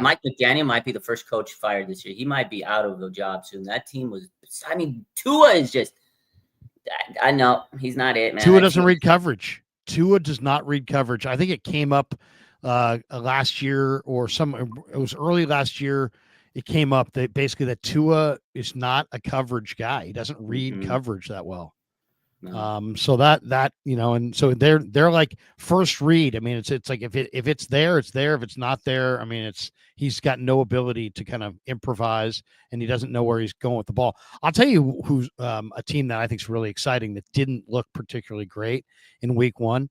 Mike McDaniel might be the first coach fired this year. He might be out of the job soon. That team was, I mean, Tua is just, I know he's not it, man. Tua doesn't read coverage. Tua does not read coverage. I think it came up last year it was early last year. It came up that basically that Tua is not a coverage guy. He doesn't read coverage that well. No. So that and so they're like first read. I mean, it's like if it's there, it's there. If it's not there, I mean, he's got no ability to kind of improvise, and he doesn't know where he's going with the ball. I'll tell you who's a team that I think is really exciting that didn't look particularly great in week 1,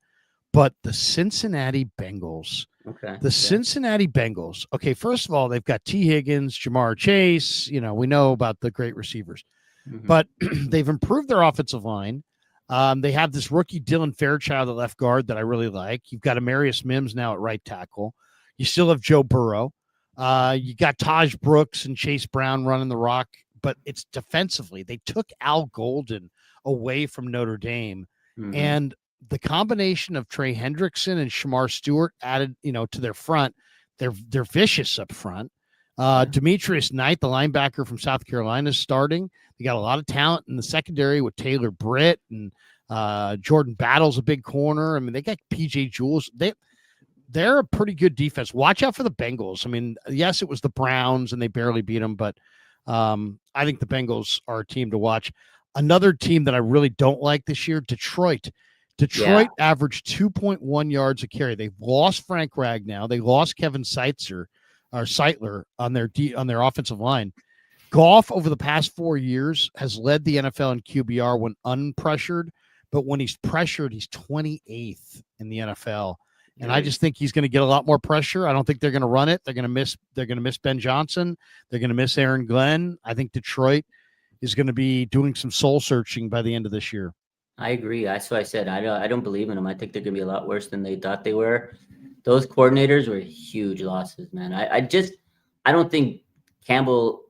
but the Cincinnati Bengals. Okay. Cincinnati Bengals. Okay, first of all, they've got T. Higgins, Jamar Chase. We know about the great receivers, but they've improved their offensive line. They have this rookie Dylan Fairchild at left guard that I really like. You've got Amarius Mims now at right tackle. You still have Joe Burrow. You got Taj Brooks and Chase Brown running the rock, but it's defensively. They took Al Golden away from Notre Dame, and the combination of Trey Hendrickson and Shamar Stewart added, to their front. They're vicious up front. Demetrius Knight, the linebacker from South Carolina, is starting. They got a lot of talent in the secondary with Taylor Britt and Jordan Battle's a big corner. I mean, they got PJ Jules. They're a pretty good defense. Watch out for the Bengals. I mean, yes, it was the Browns and they barely beat them, but I think the Bengals are a team to watch. Another team that I really don't like this year, Detroit. Detroit averaged 2.1 yards a carry. They've lost Frank Ragnow. They lost Kevin Seitler on their offensive line. Goff over the past 4 years has led the NFL in QBR when unpressured, but when he's pressured, he's 28th in the NFL. And I just think he's going to get a lot more pressure. I don't think they're going to run it. They're going to miss Ben Johnson. They're going to miss Aaron Glenn. I think Detroit is going to be doing some soul searching by the end of this year. I agree. That's what I said. I don't believe in them. I think they're going to be a lot worse than they thought they were. Those coordinators were huge losses, man. I don't think Campbell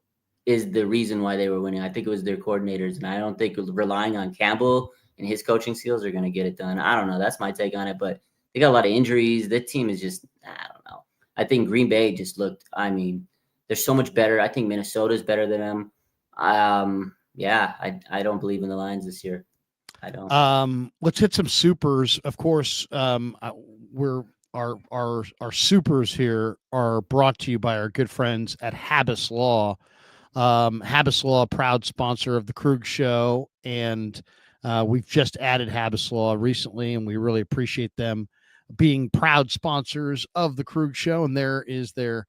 is the reason why they were winning. I think it was their coordinators, and I don't think relying on Campbell and his coaching skills are going to get it done. I don't know. That's my take on it, but they got a lot of injuries. That team is just, I don't know. I think Green Bay just looked, I mean, they're so much better. I think Minnesota's better than them. I don't believe in the Lions this year. I don't. Let's hit some supers. Of course, our supers here are brought to you by our good friends at Habas Law. Habas Law, proud sponsor of the Kreuger Show, and we've just added Habas Law recently, and we really appreciate them being proud sponsors of the Krug Show, and there is their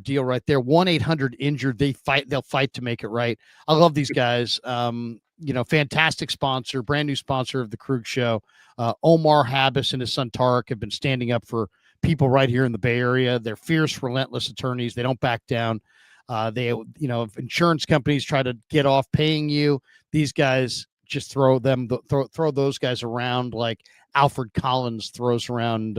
deal right there. 1-800-INJURED. They'll fight to make it right. I love these guys. Fantastic sponsor, brand new sponsor of the Krug Show. Omar Habis and his son Tarek have been standing up for people right here in the Bay Area. They're fierce, relentless attorneys. They don't back down. If insurance companies try to get off paying you, these guys just throw those guys around like Alfred Collins throws around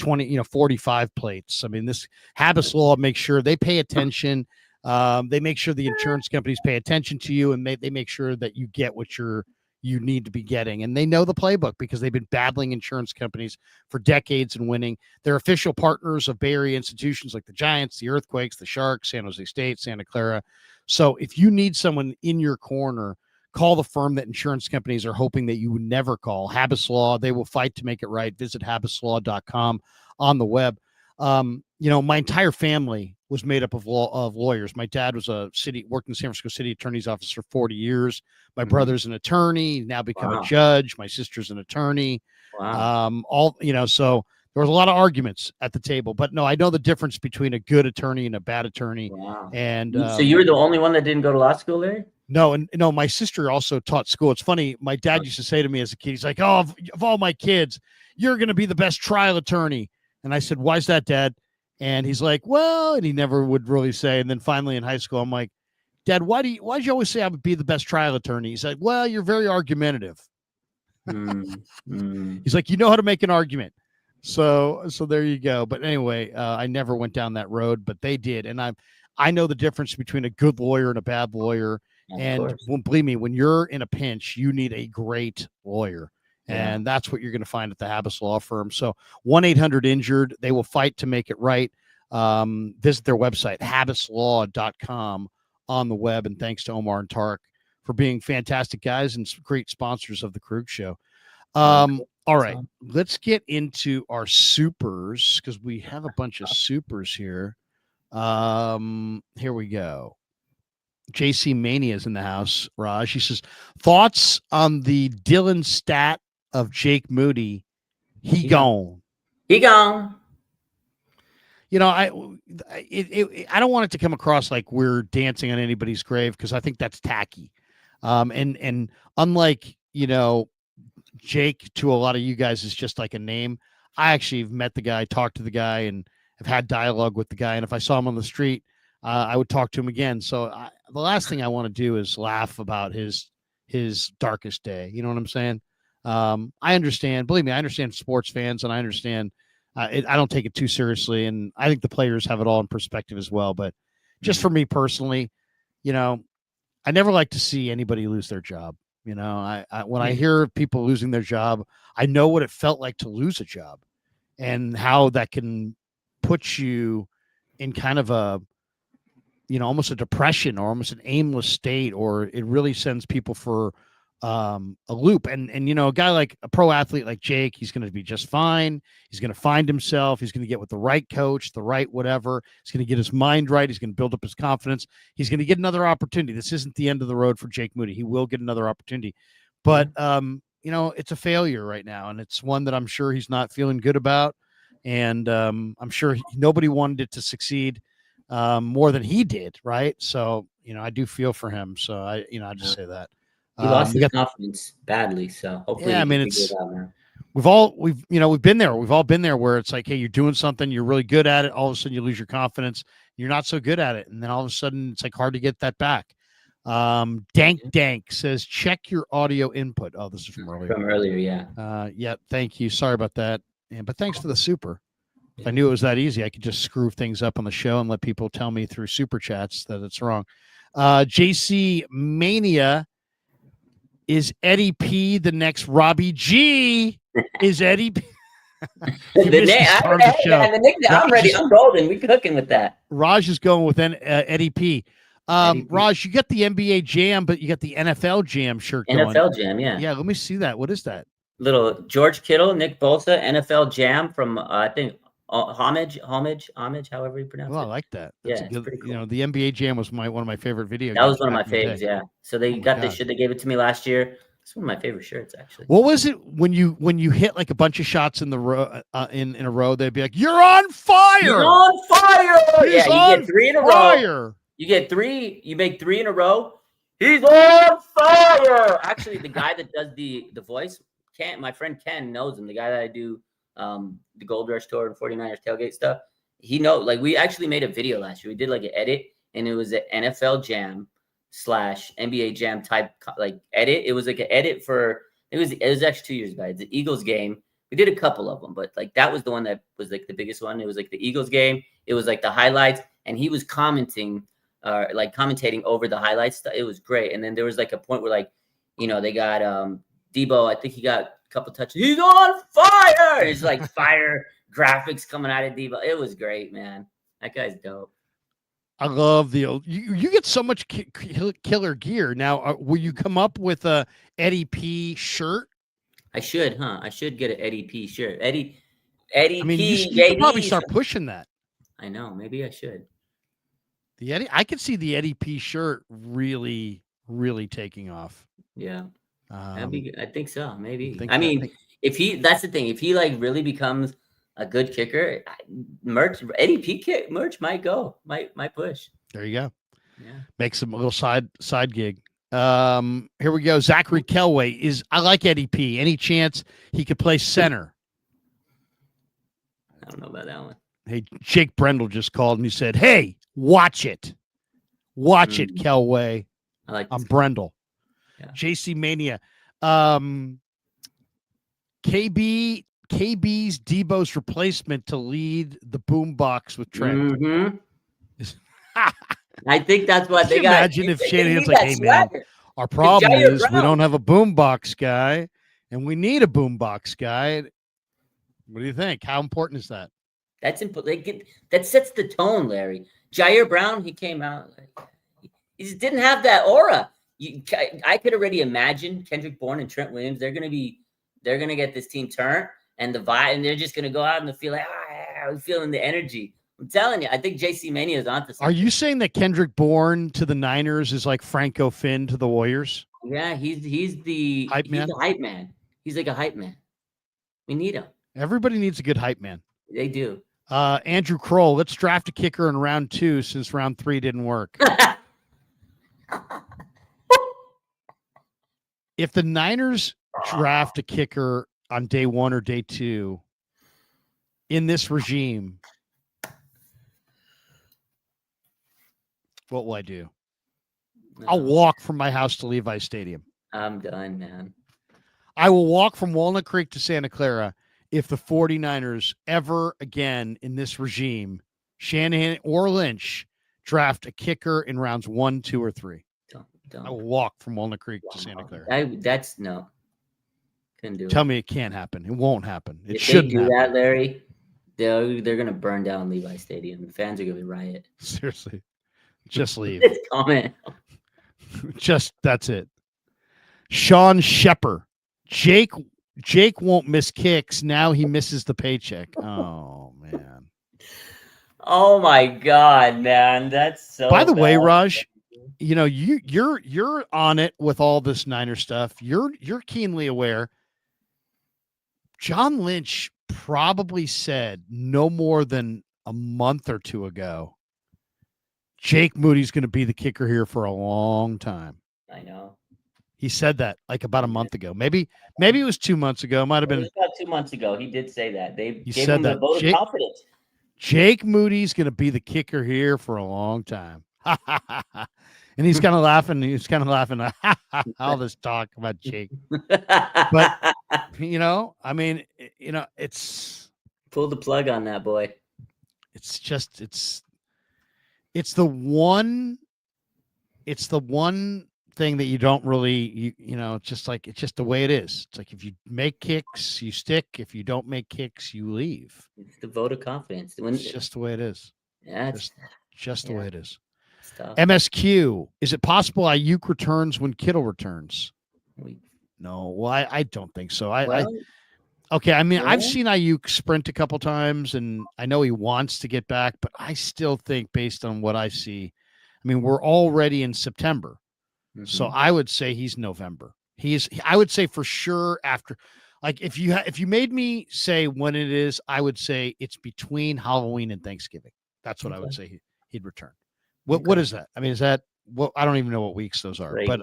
45 plates. I mean, this Habis Law makes sure they pay attention. They make sure the insurance companies pay attention to you, and they make sure that you get what you need to be getting. And they know the playbook because they've been battling insurance companies for decades and winning. They're official partners of Bay Area institutions like the Giants, the Earthquakes, the Sharks, San Jose State, Santa Clara. So if you need someone in your corner, call the firm that insurance companies are hoping that you would never call, Habis Law. They will fight to make it right. Visit habislaw.com on the web. My entire family was made up of lawyers. My dad worked in the San Francisco City Attorney's Office for 40 years. My brother's an attorney, now become a judge. My sister's an attorney. Wow. So there was a lot of arguments at the table, but no, I know the difference between a good attorney and a bad attorney. Wow. And so you were the only one that didn't go to law school there? No, my sister also taught school. It's funny. My dad used to say to me as a kid, he's like, "Oh, of all my kids, you're going to be the best trial attorney." And I said, "Why's that, Dad?" And he's like, "Well," and he never would really say. And then finally in high school, I'm like, "Dad, why'd you always say I would be the best trial attorney?" He's like, "Well, you're very argumentative." He's like, "You know how to make an argument." So there you go. But anyway, I never went down that road, but they did. And I know the difference between a good lawyer and a bad lawyer. And believe me, when you're in a pinch, you need a great lawyer. Yeah. And that's what you're going to find at the Habis Law Firm. So 1-800-INJURED. They will fight to make it right. Visit their website, habislaw.com on the web. And thanks to Omar and Tarek for being fantastic guys and great sponsors of the Krug Show. All right, let's get into our supers because we have a bunch of supers here. Here we go. JC Mania is in the house, Raj. He says, thoughts on the Dylan stat of Jake Moody. He gone. He gone. I don't want it to come across like we're dancing on anybody's grave because I think that's tacky. And unlike, Jake to a lot of you guys is just like a name. I actually have met the guy, talked to the guy, and have had dialogue with the guy. And if I saw him on the street, I would talk to him again. So the last thing I want to do is laugh about his darkest day. You know what I'm saying? I understand. Believe me, I understand sports fans, and I understand. I don't take it too seriously, and I think the players have it all in perspective as well. But just for me personally, I never like to see anybody lose their job. When I hear people losing their job, I know what it felt like to lose a job, and how that can put you in kind of a almost a depression or almost an aimless state, or it really sends people for a loop. And a guy like a pro athlete like Jake, he's going to be just fine. He's going to find himself. He's going to get with the right coach, the right whatever. He's going to get his mind right. He's going to build up his confidence. He's going to get another opportunity. This isn't the end of the road for Jake Moody. He will get another opportunity. But, it's a failure right now, and it's one that I'm sure he's not feeling good about. And I'm sure nobody wanted it to succeed more than he did, right? So, I do feel for him. So I just say that. He lost his confidence badly. So hopefully, we've been there. We've all been there where it's like, hey, you're doing something, you're really good at it. All of a sudden you lose your confidence. You're not so good at it. And then all of a sudden it's like hard to get that back. Dank says, check your audio input. Oh, this is from earlier. Yeah. Yeah. Thank you. Sorry about that. But thanks for the super. If I knew it was that easy, I could just screw things up on the show and let people tell me through super chats that it's wrong. JC Mania, is Eddie P the next Robbie G? Is Eddie P? I'm ready. I'm golden. We cooking with that. Raj is going with Eddie P. Raj, you got the NBA Jam, but you got the NFL Jam shirt going. NFL Jam, yeah. Yeah, let me see that. What is that? Little George Kittle, Nick Bosa, NFL Jam from I think homage, however you pronounce it. I like that. That's it's pretty cool. The NBA Jam was one of my favorite videos. That was one of my faves, yeah. So they got this shit. They gave it to me last year. It's one of my favorite shirts, actually. What was it when you hit like a bunch of shots in the row in a row? They'd be like, "You're on fire! You're on fire!" He's you get 3 in a row. You get 3. You make 3 in a row. He's on fire! Actually, the guy that does the voice, my friend Ken knows him. The guy that I do the Gold Rush tour and 49ers tailgate stuff. He knows. Like, we actually made a video last year. We did like an edit, and it was an NFL Jam / NBA Jam type like edit. It was like an edit for it was actually 2 years ago. It's the Eagles game. We did a couple of them, but like that was the one that was like the biggest one. It was like the Eagles game. It was like the highlights, and he was commentating over the highlights. It was great. And then there was like a point where like, they got Debo. I think he got a couple touches. He's on fire. It's like fire graphics coming out of Debo. It was great, man. That guy's dope. I love you get so much killer gear. Now, will you come up with a Eddie P shirt? I should, huh? I should get an Eddie P shirt. Eddie I mean, P. You should probably start pushing that. I know. Maybe I should. I could see the Eddie P shirt really, really taking off. Yeah. That'd be good. I think so. Maybe. That's the thing. If he like really becomes a good kicker, Eddie P merch might push. There you go. Yeah. Make some little side gig. Here we go. Zachary Kelway I like Eddie P. Any chance he could play center? I don't know about that one. Hey, Jake Brendel just called and he said, "Hey, watch it. Watch it, Kelway." I like I'm Brendel. Yeah. JC Mania. KB's Debo's replacement to lead the boombox with Trent. Mm-hmm. I think that's what they got. Imagine if Shanahan's like, "Hey, man, our problem is we don't have a boombox guy, and we need a boombox guy." What do you think? How important is that? That's important. That sets the tone, Larry. Jair Brown, he came out. He just didn't have that aura. I could already imagine Kendrick Bourne and Trent Williams. They're gonna get this team turned, and the vibe, and they're just gonna go out in the field like, we're feeling the energy. I'm telling you, I think JC Mania is onto something. Are you saying that Kendrick Bourne to the Niners is like Franco Finn to the Warriors? Yeah, he's the hype man. He's like a hype man. We need him. Everybody needs a good hype man. They do. Andrew Kroll, let's draft a kicker in round 2 since round 3 didn't work. If the Niners draft a kicker on day 1 or day 2 in this regime, what will I do? I'll walk from my house to Levi Stadium. I'm done, man. I will walk from Walnut Creek to Santa Clara if the 49ers ever again in this regime, Shanahan or Lynch, draft a kicker in rounds 1, 2, or 3. Don't. I will walk from Walnut Creek to Santa Clara. That's no. Couldn't do it. Tell me it can't happen. It won't happen. It if shouldn't they do happen. that, Larry, they're going to burn down Levi Stadium. The fans are going to riot. Seriously. Just leave. This comment. That's it. Sean Shepper. Jake won't miss kicks. Now he misses the paycheck. Oh, man. Oh, my God, man. That's so By the bad. way, Raj, you're on it with all this Niner stuff. You're keenly aware. John Lynch probably said no more than a month or 2 ago, Jake Moody's going to be the kicker here for a long time. I know. He said that like about a month ago. Maybe it was 2 months ago. It might have been about 2 months ago. He did say that. They gave said him that. the vote of confidence. Jake Moody's going to be the kicker here for a long time. And he's kind of laughing. He's kind of laughing. All this talk about Jake. But, I mean, it's. Pull the plug on that boy. It's just, it's the one thing that you don't really, it's just the way it is. It's like if you make kicks, you stick. If you don't make kicks, you leave. It's the vote of confidence. It's just the way it is. Yeah, just the way it is. Tough. MSQ, is it possible Ayuk returns when Kittle returns? No, well, I don't think so. Okay, I mean, I've seen Ayuk sprint a couple times, and I know he wants to get back, but I still think based on what I see, I mean, we're already in September. Mm-hmm. So I would say he's November. I would say for sure after, like if you made me say when it is, I would say it's between Halloween and Thanksgiving. That's what I would say he'd return. What is that? I mean, is that what? I don't even know what weeks those are, but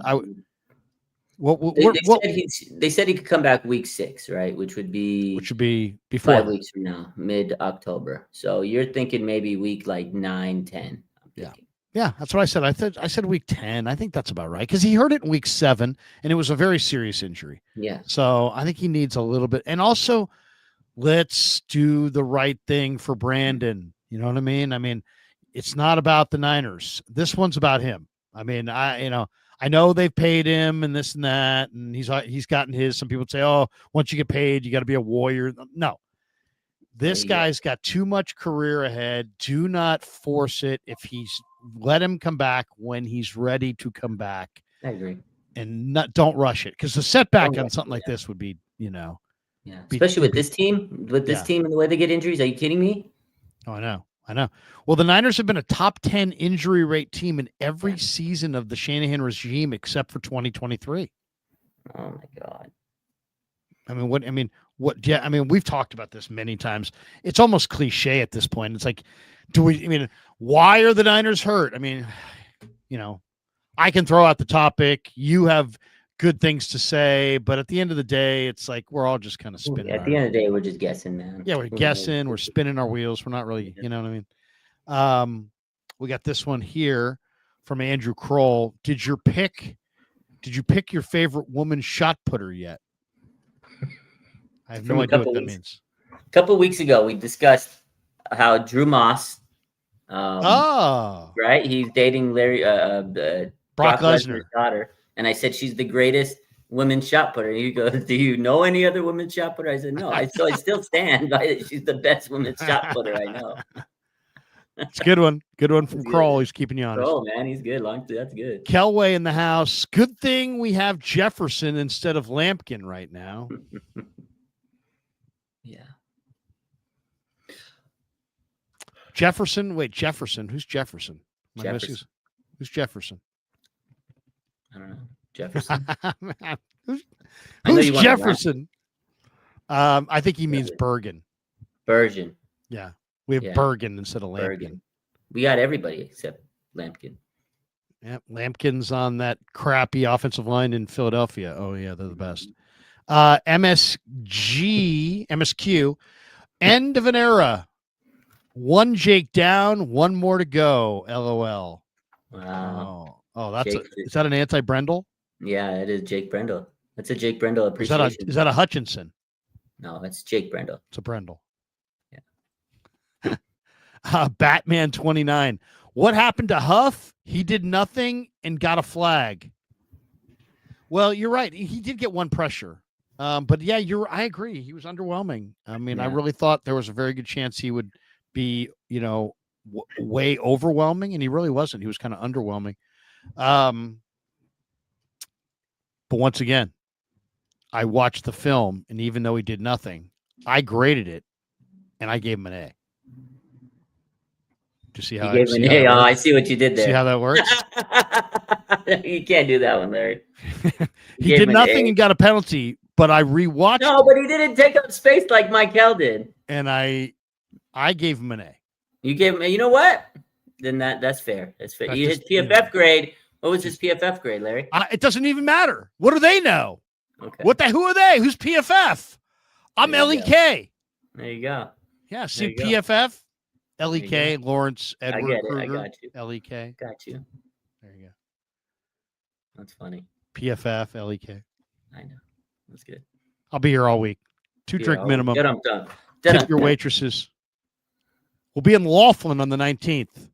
they said he could come back week 6, right? Which would be before 5 weeks from now, mid-October. So you're thinking maybe week like 9, 10. Yeah, that's what I said. I said week 10. I think that's about right because he hurt it in week 7, and it was a very serious injury. Yeah. So I think he needs a little bit, and also let's do the right thing for Brandon. You know what I mean? I mean, it's not about the Niners. This one's about him. I mean, I know they've paid him and this and that, and he's gotten his. Some people say, "Oh, once you get paid, you got to be a warrior." No, this guy's got too much career ahead. Do not force it. Let him come back when he's ready to come back. I agree, and don't rush it because the setback on something like this would be, yeah, especially with this team, and the way they get injuries. Are you kidding me? Oh, I know. Well, the Niners have been a top 10 injury rate team in every season of the Shanahan regime except for 2023. Oh my God. We've talked about this many times. It's almost cliche at this point. It's like, why are the Niners hurt? I mean, I can throw out the topic. You have good things to say, but at the end of the day, it's like we're all just kind of spinning. At the end of the day, we're just guessing, man. Yeah, we're guessing. We're spinning our wheels. We're not really, you know what I mean? We got this one here from Andrew Kroll. Did you pick your favorite woman shot putter yet? I have no idea what that means. A couple weeks ago, we discussed how Drew Moss. Right, he's dating Larry Brock Lesnar's daughter. And I said, she's the greatest women's shot putter. And he goes, do you know any other women's shot putter? I said, no. I still stand by it. She's the best women's shot putter I know. It's a good one. Good one from Kroll. He's keeping you honest. Oh, man, he's good. That's good. Kelway in the house. Good thing we have Jefferson instead of Lampkin right now. Yeah. Jefferson. Wait, Jefferson. Who's Jefferson? Who's Jefferson? I don't know. Jefferson. who's Jefferson? I think he means Bergen. Bergen. Yeah. We have Bergen instead of Lampkin. Bergen. We got everybody except Lampkin. Yeah, Lampkin's on that crappy offensive line in Philadelphia. Oh, yeah, they're the best. MSQ, end of an era. One Jake down, one more to go. LOL. Wow. Oh, is that an anti-Brendel? Yeah, it is Jake Brendel. That's a Jake Brendel appreciation. Is that a Hutchinson? No, it's Jake Brendel. It's a Brendel. Yeah. Batman 29. What happened to Huff? He did nothing and got a flag. Well, you're right. He did get one pressure. But yeah, I agree. He was underwhelming. I mean, I really thought there was a very good chance he would be, way overwhelming, and he really wasn't. He was kind of underwhelming. But once again, I watched the film, and even though he did nothing, I graded it, and I gave him an A. To see how you gave him an A. I see what you did there. See how that works? You can't do that one, Larry. He did nothing and got a penalty, but I rewatched. No, but he didn't take up space like Michael did. And I gave him an A. You gave him. You know what? Then that's fair. That's fair. His PFF grade. What was his PFF grade, Larry? It doesn't even matter. What do they know? Okay. Who are they? Who's PFF? I'm LEK. There you go. Yeah, see PFF, LEK, Lawrence, Edward, Kreuger, I got you. LEK. Got you. There you go. That's funny. PFF, LEK. I know. That's good. I'll be here all week. 2-drink minimum. Get them done. Tip your waitresses. We'll be in Laughlin on the 19th.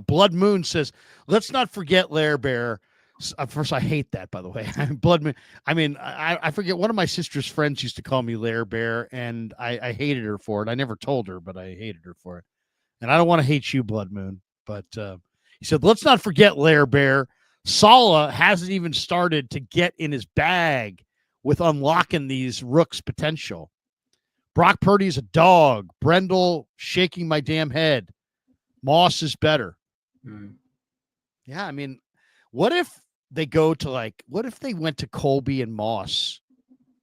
Blood Moon says, let's not forget Lair Bear. First, I hate that, by the way. Blood Moon. I mean, I forget. One of my sister's friends used to call me Lair Bear, and I hated her for it. I never told her, but I hated her for it. And I don't want to hate you, Blood Moon. But he said, let's not forget Lair Bear. Saleh hasn't even started to get in his bag with unlocking these rooks' potential. Brock Purdy's a dog. Brendel shaking my damn head. Moss is better. Yeah, I mean, what if they go to like, what if they went to Colby and Moss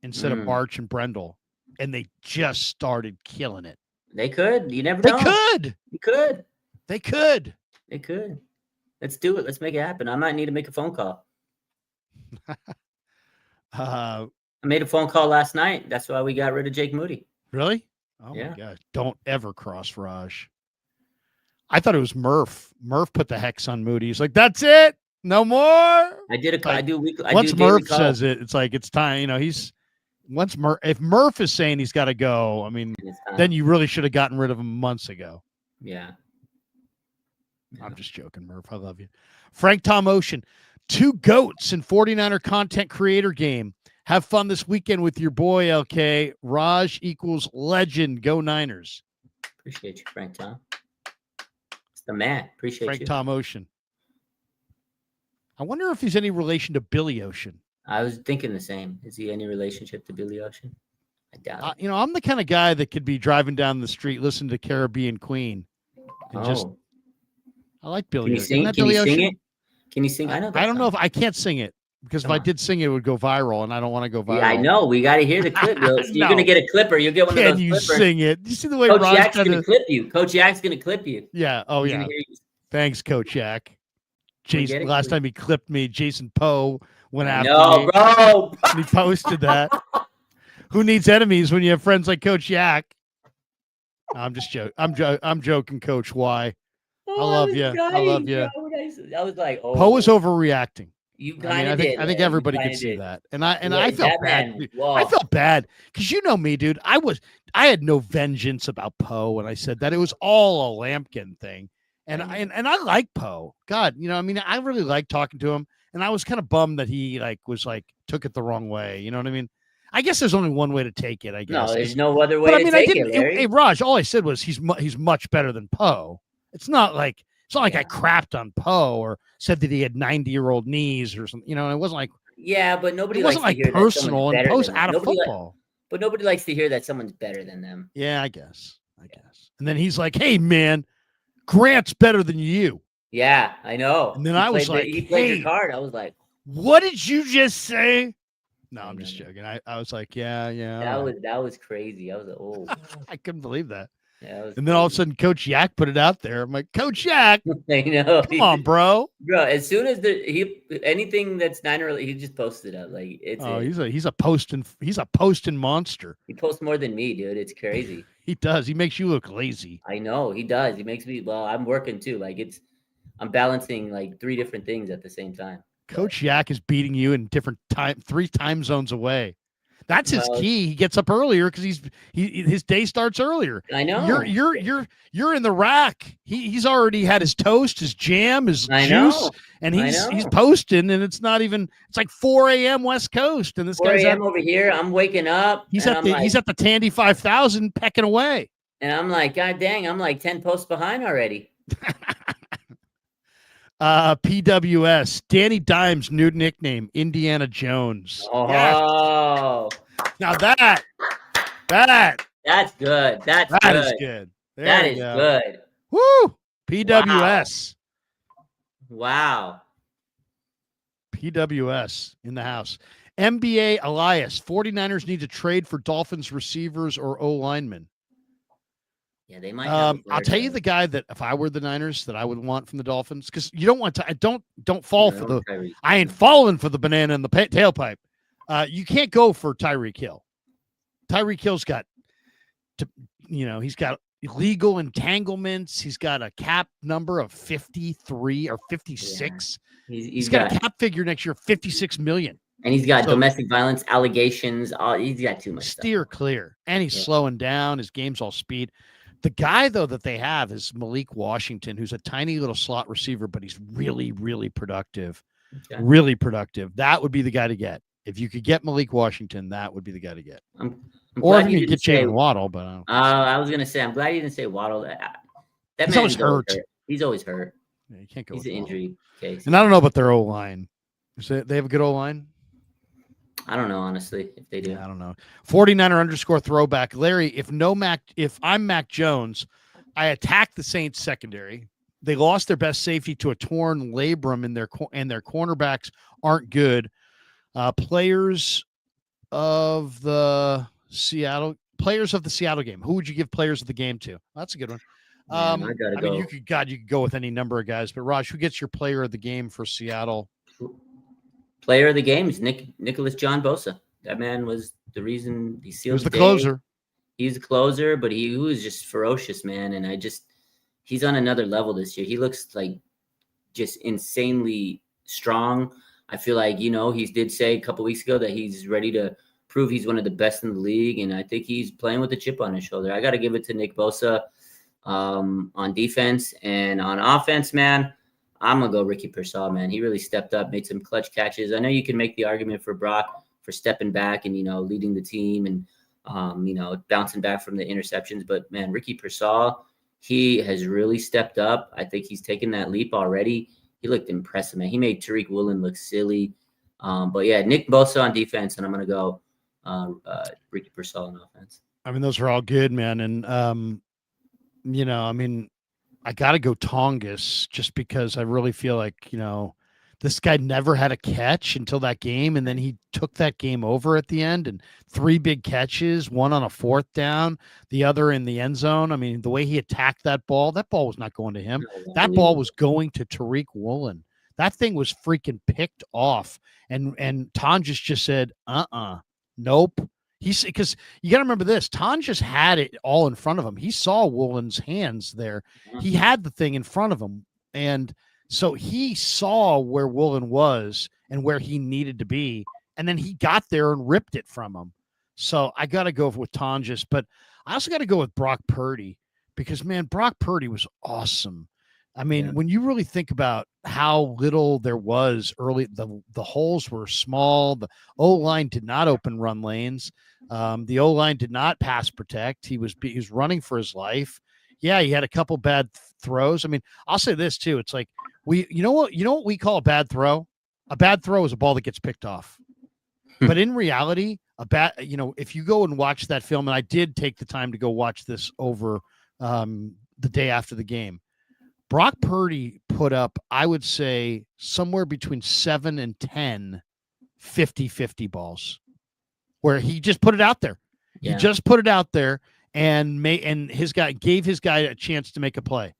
instead of Barch and Brendel, and they just started killing it? They could. You never know. They could. You could. They could. They could. Let's do it. Let's make it happen. I might need to make a phone call. I made a phone call last night. That's why we got rid of Jake Moody. Really? Oh my God. Don't ever cross Raj. I thought it was Murph. Murph put the hex on Moody. He's like, that's it. No more. I did a call. Like, I do weekly. Once Murph says it, it's like, it's time. You know, if Murph is saying he's got to go, I mean, then you really should have gotten rid of him months ago. Yeah. I'm just joking, Murph. I love you. Frank Tom Ocean, 2 GOATs in 49er content creator game. Have fun this weekend with your boy, LK. Raj equals legend. Go Niners. Appreciate you, Frank Tom. It's the man. Appreciate Frank you. Tom Ocean. I wonder if he's any relation to Billy Ocean. I was thinking the same. Is he any relationship to Billy Ocean? I doubt it. You know, I'm the kind of guy that could be driving down the street listening to Caribbean Queen. And I like Billy Ocean. Can you sing it? Can you sing? I know. I don't know if I can't sing it because if I did sing it, it would go viral, and I don't want to go viral. Yeah, I know. We got to hear the clip. So you're gonna get a clipper. You'll get one of those clippers. Can you sing it? You see the way Coach Ron's Yak's gonna clip you. Coach Yak's gonna clip you. Yeah. Oh yeah. Thanks, Coach Yak. Jason, last time he clipped me, Jason Poe went after me. No, bro. And he posted that. Who needs enemies when you have friends like Coach Yak? I'm just joking. I'm joking, Coach. Why? I love you. I love you. I was like, Poe was overreacting. You kind of did. I think everybody could see that. And I felt bad. I felt bad because you know me, dude. I had no vengeance about Poe when I said that. It was all a Lampkin thing. And I like Poe. God, you know, I mean, I really like talking to him. And I was kind of bummed that he took it the wrong way. You know what I mean? I guess there's only one way to take it, I guess. No, there's no other way to take it, Larry. Hey, Raj, all I said was he's much better than Poe. It's not like I crapped on Poe or said that he had 90-year-old knees or something. You know, it wasn't like but nobody. It wasn't like personal, and Poe's out of football. But nobody likes to hear that someone's better than them. Yeah, I guess. And then he's like, "Hey, man, Grant's better than you." Yeah, I know. And then I was like, he played your card. I was like, "What did you just say?" No, I'm just joking. I was like, yeah. That was crazy. I was like, oh, I couldn't believe that. Yeah, and then all of a sudden, Coach Yak put it out there. I'm like, Coach Yak, I know. Come on, bro. As soon as anything that's Niner, he just posted up. Like he's a posting monster. He posts more than me, dude. It's crazy. He does. He makes you look lazy. I know he does. He makes me. Well, I'm working too. Like I'm balancing like 3 different things at the same time. Coach Yak is beating you in 3 time zones away. That's his key. He gets up earlier because his day starts earlier. I know. You're in the rack. He's already had his toast, his jam, his juice, and he's posting, and it's like 4 a.m. West Coast, and this 4 guy's over here. I'm waking up. He's at the Tandy 5000 pecking away, and I'm like, God dang, I'm like 10 posts behind already. PWS, Danny Dimes' new nickname, Indiana Jones. Oh, yes. Now that's good. That is good. That is good. Woo! PWS. Wow. PWS in the house. NBA Elias, 49ers need to trade for Dolphins receivers or O linemen. Yeah, they might. I'll tell you the guy that if I were the Niners that I would want from the Dolphins, because you don't want to. Don't fall for the. Tyreek. I ain't falling for the banana in the tailpipe. You can't go for Tyreek Hill. Tyreek Hill's got, he's got illegal entanglements. He's got a cap number of 53 or 56. Yeah. He's got a cap figure next year, 56 million. And he's got domestic violence allegations. He's got too much. Steer clear, and he's slowing down. His game's all speed. The guy, though, that they have is Malik Washington, who's a tiny little slot receiver, but he's really, really productive. Okay. Really productive. That would be the guy to get. If you could get Malik Washington, that would be the guy to get. Or if you could get Jalen Waddle, but I was going to say, I'm glad you didn't say Waddle. He's always hurt. He's always hurt. Yeah, you can't go. He's an injury case. And I don't know about their O-line. They have a good O-line? I don't know, honestly, if they do. I don't know. 49er _ throwback. Larry, if I'm Mac Jones, I attack the Saints secondary, They lost their best safety to a torn labrum and their cornerbacks aren't good. Players of the Seattle game. Who would you give players of the game to? That's a good one. Man, I gotta go. Mean, you could go with any number of guys, but Raj, who gets your player of the game for Seattle? Player of the game is Nicholas John Bosa. That man was the reason he sealed. He was the closer. He's a closer, but he was just ferocious, man. And he's on another level this year. He looks like just insanely strong. I feel like, he did say a couple weeks ago that he's ready to prove he's one of the best in the league. And I think he's playing with a chip on his shoulder. I got to give it to Nick Bosa on defense. And on offense, man, I'm going to go Ricky Pearsall, man. He really stepped up, made some clutch catches. I know you can make the argument for Brock for stepping back and, leading the team and, bouncing back from the interceptions. But, man, Ricky Pearsall, he has really stepped up. I think he's taken that leap already. He looked impressive, man. He made Tariq Woolen look silly. But, yeah, Nick Bosa on defense, and I'm going to go Ricky Pearsall on offense. I mean, those are all good, man. And, I got to go Tongas just because I really feel like, this guy never had a catch until that game. And then he took that game over at the end and 3 big catches, one on a 4th down, the other in the end zone. I mean, the way he attacked that ball was not going to him. That ball was going to Tariq Woolen. That thing was freaking picked off. And Tongas just said, nope. Because you got to remember this, Ton just had it all in front of him. He saw Woolen's hands there. He had the thing in front of him. And so he saw where Woolen was and where he needed to be. And then he got there and ripped it from him. So I got to go with Tongas, but I also got to go with Brock Purdy because, man, Brock Purdy was awesome. I mean, when you really think about how little there was early, the holes were small. The O-line did not open run lanes. The O-line did not pass protect. He was running for his life. Yeah, he had a couple bad throws. I mean, I'll say this too. It's like you know what we call a bad throw? A bad throw is a ball that gets picked off. But in reality, if you go and watch that film, and I did take the time to go watch this over the day after the game, Brock Purdy put up, I would say, somewhere between 7 and 10 50-50 balls where he just put it out there. Yeah. He just put it out there and gave his guy a chance to make a play.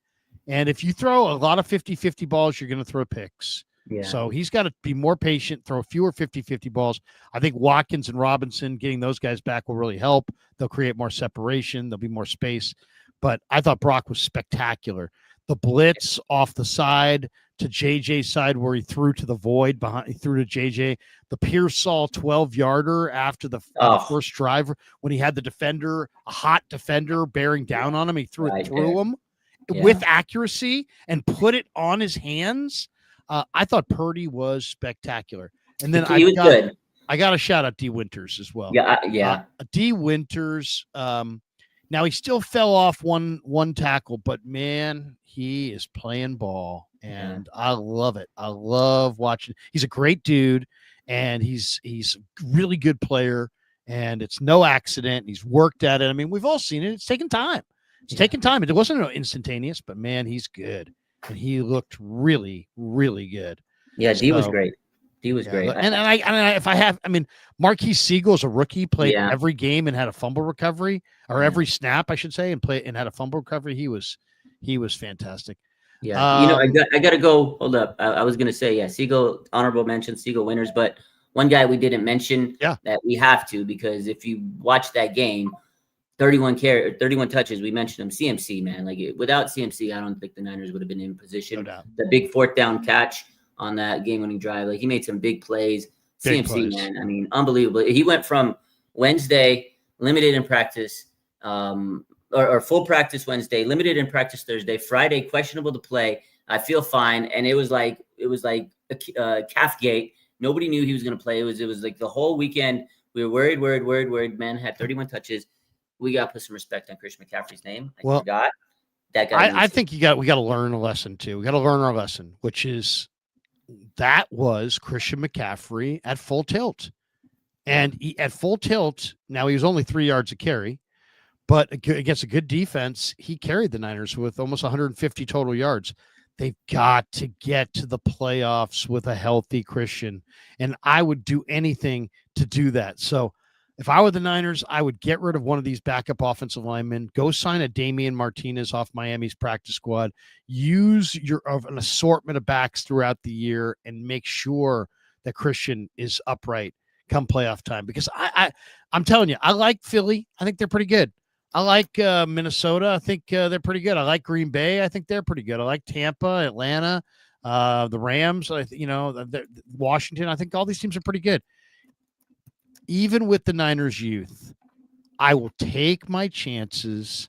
And if you throw a lot of 50-50 balls, you're going to throw picks. Yeah. So he's got to be more patient, throw fewer 50-50 balls. I think Watkins and Robinson, getting those guys back will really help. They'll create more separation. There'll be more space. But I thought Brock was spectacular. The blitz off the side to JJ's side where he threw to the void behind, he threw to JJ. The Pearsall 12-yarder after the first drive when he had the defender, a hot defender bearing down on him. He threw it through him with accuracy and put it on his hands. I thought Purdy was spectacular. And then I got to shout out D. Winters as well. D. Winters. Now he still fell off one tackle, but man, he is playing ball, and I love it. I love watching. He's a great dude, and he's a really good player, and it's no accident. He's worked at it. I mean, we've all seen it. It's taken time. It's taken time. It wasn't instantaneous, but man, he's good, and he looked really, really good. Yeah, D was great. He was great. And Marquise Siegel is a rookie, played every game and had a fumble recovery, or every snap, I should say, and had a fumble recovery. He was fantastic. Yeah. I got to go. Hold up. I was going to say, Siegel, honorable mention, Siegel winners. But one guy we didn't mention that we have to, because if you watch that game, 31 touches, we mentioned him. CMC, man. Like, without CMC, I don't think the Niners would have been in position. No doubt. The big 4th down catch on that game-winning drive. Like, he made some big plays. CMC, man, I mean, unbelievable. He went from Wednesday, limited in practice, or full practice Wednesday, limited in practice Thursday, Friday, questionable to play. I feel fine. And it was like a calf gate. Nobody knew he was going to play. It was like the whole weekend. We were worried. Man had 31 touches. We got to put some respect on Christian McCaffrey's name. I forgot. That guy. I think we got to learn a lesson too. We got to learn our lesson, which is, that was Christian McCaffrey at full tilt. And at full tilt, now he was only 3 yards a carry, but against a good defense, he carried the Niners with almost 150 total yards. They've got to get to the playoffs with a healthy Christian, and I would do anything to do that. So if I were the Niners, I would get rid of one of these backup offensive linemen, go sign a Damian Martinez off Miami's practice squad, use an assortment of backs throughout the year, and make sure that Christian is upright come playoff time. Because I'm telling you, I like Philly. I think they're pretty good. I like Minnesota. I think they're pretty good. I like Green Bay. I think they're pretty good. I like Tampa, Atlanta, the Rams. Washington. I think all these teams are pretty good. Even with the Niners youth, I will take my chances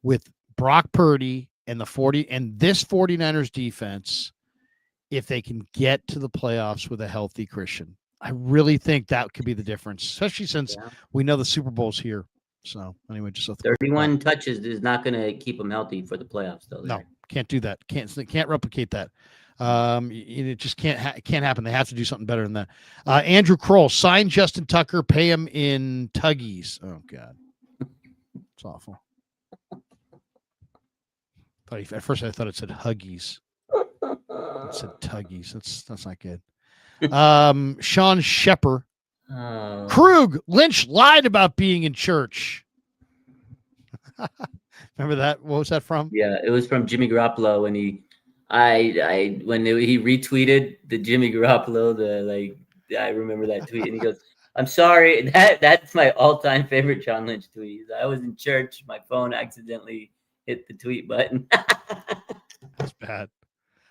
with Brock Purdy and this 49ers defense if they can get to the playoffs with a healthy Christian. I really think that could be the difference, especially since we know the Super Bowl's here. So anyway, just 31 touches is not going to keep them healthy for the playoffs, though. No, can't do that. Can't replicate that. It just can't happen. They have to do something better than that. Andrew Kroll, sign Justin Tucker, pay him in tuggies. Oh God, it's awful. At first I thought it said huggies. It said tuggies. That's not good. Sean Shepper. Krug, Lynch lied about being in church. Remember that? What was that from? Yeah, it was from Jimmy Garoppolo when he retweeted the Jimmy Garoppolo, I remember that tweet, and he goes, "I'm sorry, that's my all-time favorite John Lynch tweet. I was in church, my phone accidentally hit the tweet button." That's bad.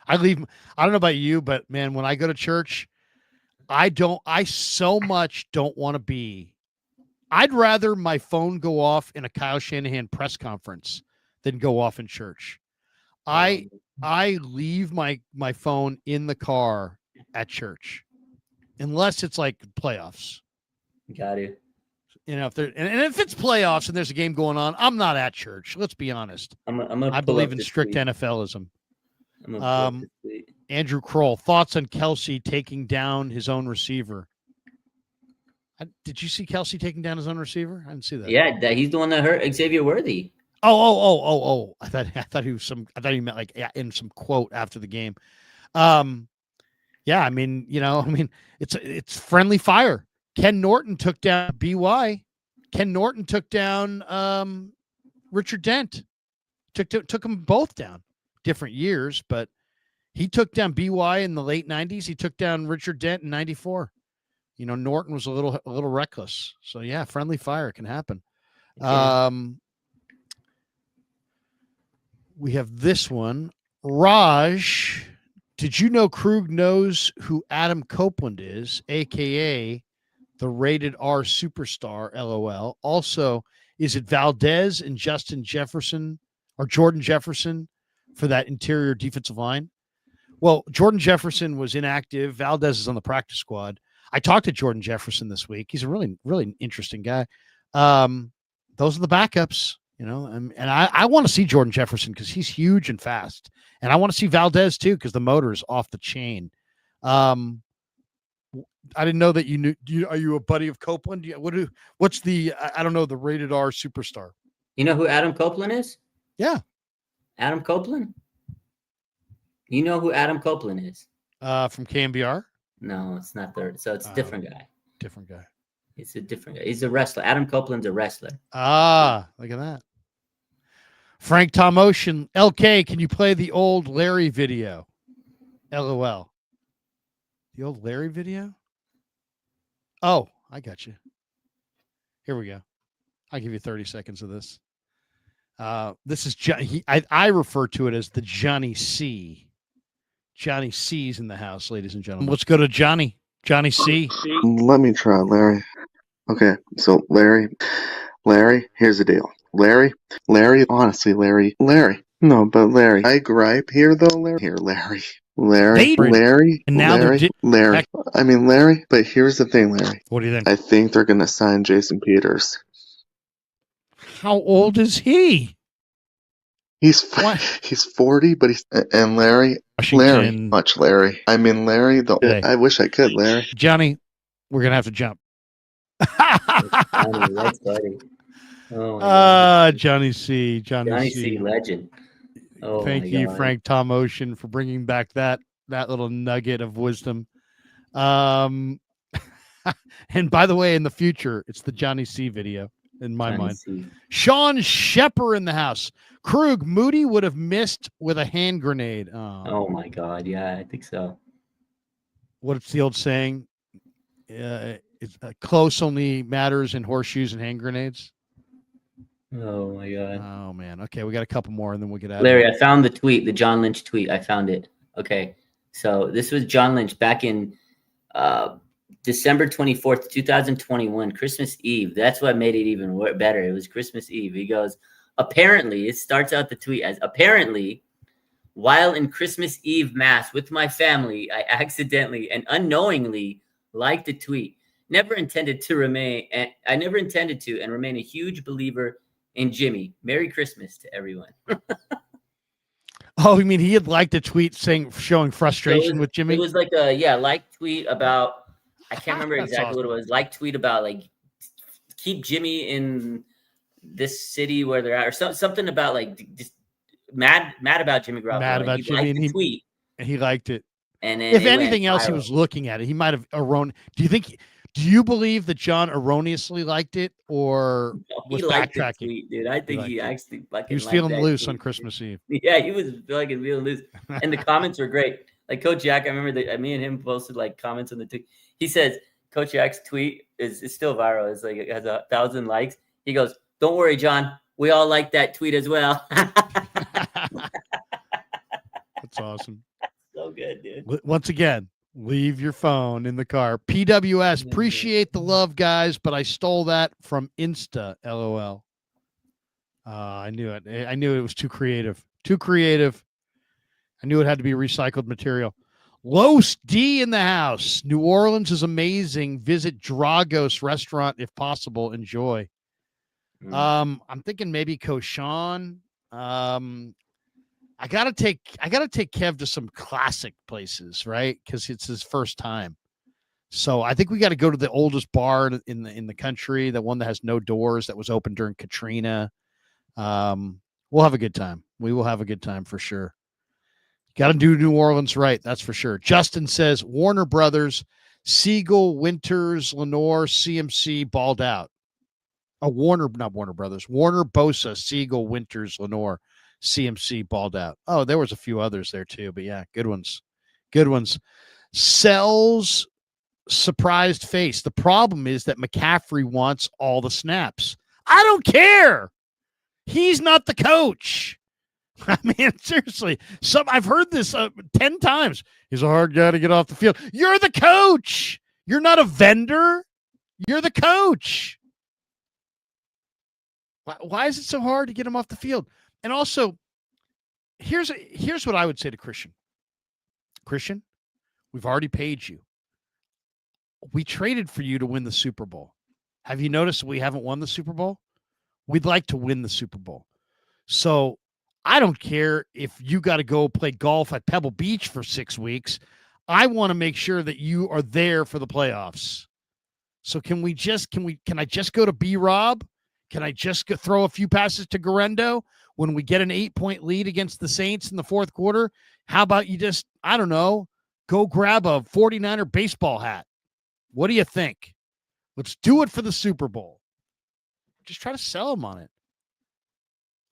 I don't know about you, but man, when I go to church, I so much don't want to be. I'd rather my phone go off in a Kyle Shanahan press conference than go off in church. I leave my phone in the car at church, unless it's like playoffs. Got it. If it's playoffs and there's a game going on, I'm not at church. Let's be honest. I believe in strict NFLism. Andrew Kroll, thoughts on Kelsey taking down his own receiver? Did you see Kelsey taking down his own receiver? I didn't see that. Yeah, he's the one that hurt Xavier Worthy. Oh! I thought he meant like in some quote after the game. Yeah, it's friendly fire. Ken Norton took down BY. Ken Norton took down Richard Dent. Took them both down. Different years, but he took down BY in the late 90s. He took down Richard Dent in 94. Norton was a little reckless. So yeah, friendly fire can happen. Okay. We have this one. Raj, did you know Krug knows who Adam Copeland is, aka the rated R superstar? LOL. Also, is it Valdez and Justin Jefferson or Jordan Jefferson for that interior defensive line? Well, Jordan Jefferson was inactive. Valdez is on the practice squad. I talked to Jordan Jefferson this week. He's a really, really interesting guy. Those are the backups, and I want to see Jordan Jefferson because he's huge and fast. And I want to see Valdez too, because the motor is off the chain. I didn't know that you knew. Are you a buddy of Copeland? What's the, I don't know, the rated R superstar? You know who Adam Copeland is? Yeah. Adam Copeland? You know who Adam Copeland is? From KMBR? No, it's not third. So it's a different guy. Different guy. It's a different guy. He's a wrestler. Adam Copeland's a wrestler. Look at that. Frank Tom Ocean. LK, can you play the old Larry video? LOL. The old Larry video? Oh, I got you. Here we go. I'll give you 30 seconds of this. This is I refer to it as the Johnny C. Johnny C's in the house, ladies and gentlemen. Let's go to Johnny. Johnny C. Let me try, Larry. Okay, so Larry, here's the deal. Larry, honestly, Larry. No, but Larry, I gripe here though, Larry. Here, Larry. And now Larry. I mean, Larry, but here's the thing, Larry. What do you think? I think they're going to sign Jason Peters. How old is he? He's 40, but and Larry. Larry. I mean, Larry. I wish I could, Larry. Johnny, we're gonna have to jump. That's funny. Johnny C. Johnny C. Legend. Oh, thank you, Frank Tom Ocean, for bringing back that little nugget of wisdom. And by the way, in the future, it's the Johnny C. video in my mind. Sean Shepper in the house. Krug, Moody would have missed with a hand grenade. Oh my God. Yeah, I think so. What's the old saying? Close only matters in horseshoes and hand grenades. Oh my God. Oh man. Okay, we got a couple more and then we'll get out. Larry, I found the tweet, the John Lynch tweet. I found it. Okay. So this was John Lynch back in December 24th, 2021, Christmas Eve. That's what made it even better. It was Christmas Eve. He goes, apparently, it starts out the tweet as, apparently, while in Christmas Eve mass with my family, I accidentally and unknowingly liked a tweet. I never intended to and remain a huge believer in Jimmy. Merry Christmas to everyone. Oh, you mean he had liked a tweet showing frustration with Jimmy? It was like a like tweet about, I can't remember exactly what it was. Like tweet about like keep Jimmy in this city where they're at, or something about like just mad about Jimmy Garoppolo. Mad about Jimmy, and tweet, and he liked it. And if anything else, he was looking at it. He might have Do you believe that John erroneously liked it, or was backtracking? Tweet, dude. I think he actually fucking. He was feeling loose on Christmas Eve. Yeah, he was fucking feeling loose, and the comments were great. Like Coach Jack, I remember that me and him posted like comments on the tweet. He says Coach Jack's tweet is still viral. It's like it has 1,000 likes. He goes, "Don't worry, John. We all like that tweet as well." That's awesome. So good, dude. Once again, leave your phone in the car. PWS, appreciate the love, guys, but I stole that from Insta, LOL. I knew it. I knew it was too creative. Too creative. I knew it had to be recycled material. Los D in the house. New Orleans is amazing. Visit Dragos restaurant if possible. Enjoy. I'm thinking maybe Koshan. I gotta take Kev to some classic places, right? Because it's his first time. So I think we got to go to the oldest bar in the country, the one that has no doors, that was open during Katrina. We'll have a good time. We will have a good time for sure. Got to do New Orleans right, that's for sure. Justin says Warner Brothers, Siegel, Winters, Lenore, CMC balled out. Not Warner Brothers. Warner, Bosa, Siegel, Winters, Lenore, CMC balled out. Oh, there was a few others there too, but yeah, good ones. Good ones. Sells surprised face. The problem is that McCaffrey wants all the snaps. I don't care. He's not the coach. I mean, seriously, I've heard this 10 times. He's a hard guy to get off the field. You're the coach. You're not a vendor. You're the coach. Why is it so hard to get him off the field? And also, here's what I would say to Christian. Christian, we've already paid you. We traded for you to win the Super Bowl. Have you noticed we haven't won the Super Bowl? We'd like to win the Super Bowl. So I don't care if you got to go play golf at Pebble Beach for 6 weeks. I want to make sure that you are there for the playoffs. So can I just go to B-Rob? Can I just throw a few passes to Garendo when we get an 8-point lead against the Saints in the fourth quarter? How about you just, I don't know, go grab a 49er baseball hat? What do you think? Let's do it for the Super Bowl. Just try to sell them on it.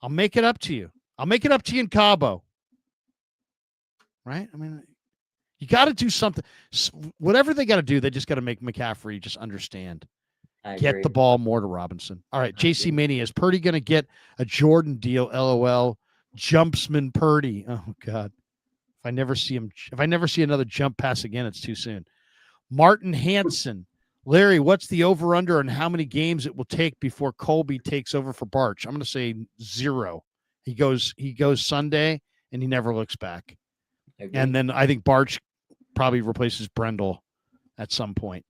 I'll make it up to you. I'll make it up to you in Cabo. Right? I mean, you got to do something. Whatever they got to do, they just got to make McCaffrey just understand. Get the ball more to Robinson. All right, JC Mania, is Purdy going to get a Jordan deal? LOL. Jumpsman Purdy. Oh God. If I never see another jump pass again, it's too soon. Martin Hansen. Larry, what's the over-under on how many games it will take before Colby takes over for Barch? I'm going to say 0. He goes Sunday, and he never looks back. And then I think Barch probably replaces Brendel at some point.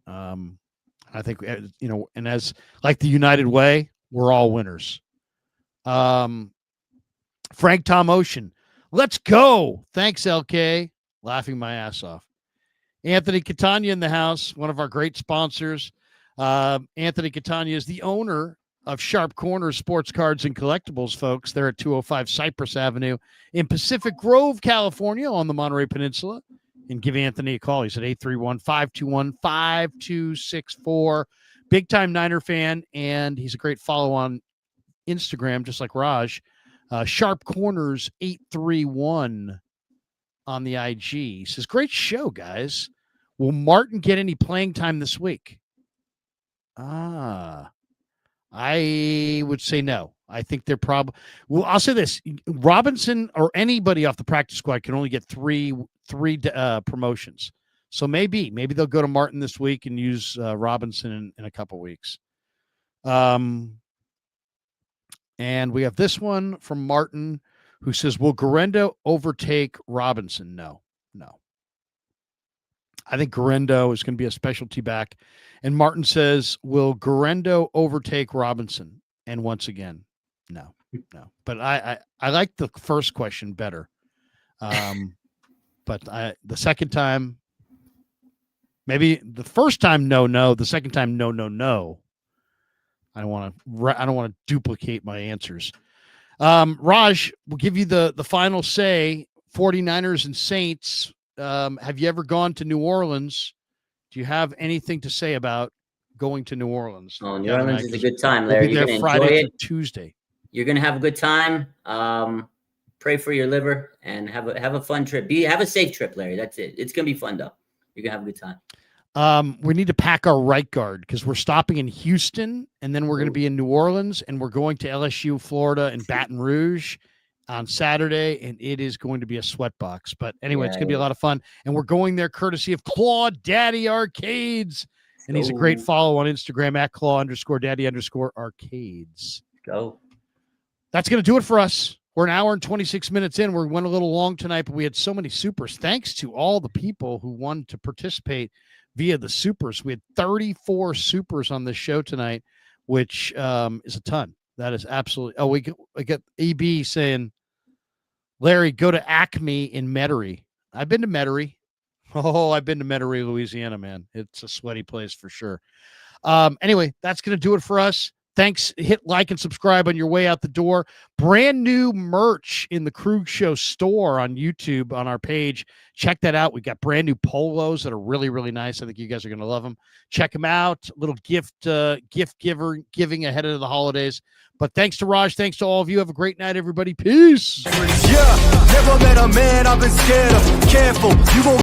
I think, and as like the United way, we're all winners. Frank Tom Ocean, let's go. Thanks, LK. Laughing my ass off. Anthony Catania in the house, one of our great sponsors. Anthony Catania is the owner of Sharp Corners Sports Cards and Collectibles, folks. They're at 205 Cypress Avenue in Pacific Grove, California, on the Monterey Peninsula. And give Anthony a call. He's at 831-521-5264. Big-time Niner fan, and he's a great follow on Instagram, just like Raj. Sharp Corners 831 on the IG. He says, great show, guys. Will Martin get any playing time this week? I would say no. I think they're probably. Well, I'll say this: Robinson or anybody off the practice squad can only get three promotions. So maybe they'll go to Martin this week and use Robinson in a couple weeks. And we have this one from Martin, who says, "Will Guerendo overtake Robinson?" No. I think Guerendo is going to be a specialty back. And Martin says, will Guerendo overtake Robinson? And once again, no. But I like the first question better. But the second time, maybe the first time, no. The second time, no. I don't want to duplicate my answers. Raj, we'll give you the final say. 49ers and Saints. Have you ever gone to New Orleans? Do you have anything to say about going to New Orleans? Oh, New Orleans is a good time, Larry. We'll be there Friday to Tuesday. You're going to have a good time. Pray for your liver and have a fun trip. Have a safe trip, Larry. That's it. It's going to be fun, though. You're going to have a good time. We need to pack our right guard because we're stopping in Houston, and then we're going to be in New Orleans, and we're going to LSU, Florida, and Baton Rouge on Saturday, and it is going to be a sweatbox. But anyway, it's going to be a lot of fun, and we're going there courtesy of Claw Daddy Arcades, and he's a great follow on Instagram at Claw_Daddy_Arcades. Go. That's going to do it for us. We're an hour and 26 minutes in. We went a little long tonight, but we had so many supers. Thanks to all the people who wanted to participate via the supers. We had 34 supers on this show tonight, which is a ton. That is absolutely. Oh, we got EB saying, Larry, go to Acme in Metairie. I've been to Metairie. Oh, I've been to Metairie, Louisiana, man. It's a sweaty place for sure. Anyway, that's going to do it for us. Thanks. Hit like and subscribe on your way out the door. Brand new merch in the Kreuger Show store on YouTube on our page. Check that out. We got brand new polos that are really, really nice. I think you guys are going to love them. Check them out. A little gift giving ahead of the holidays. But thanks to Raj. Thanks to all of you. Have a great night, everybody. Peace. Yeah, never met a man I've been scared of. Careful, you won't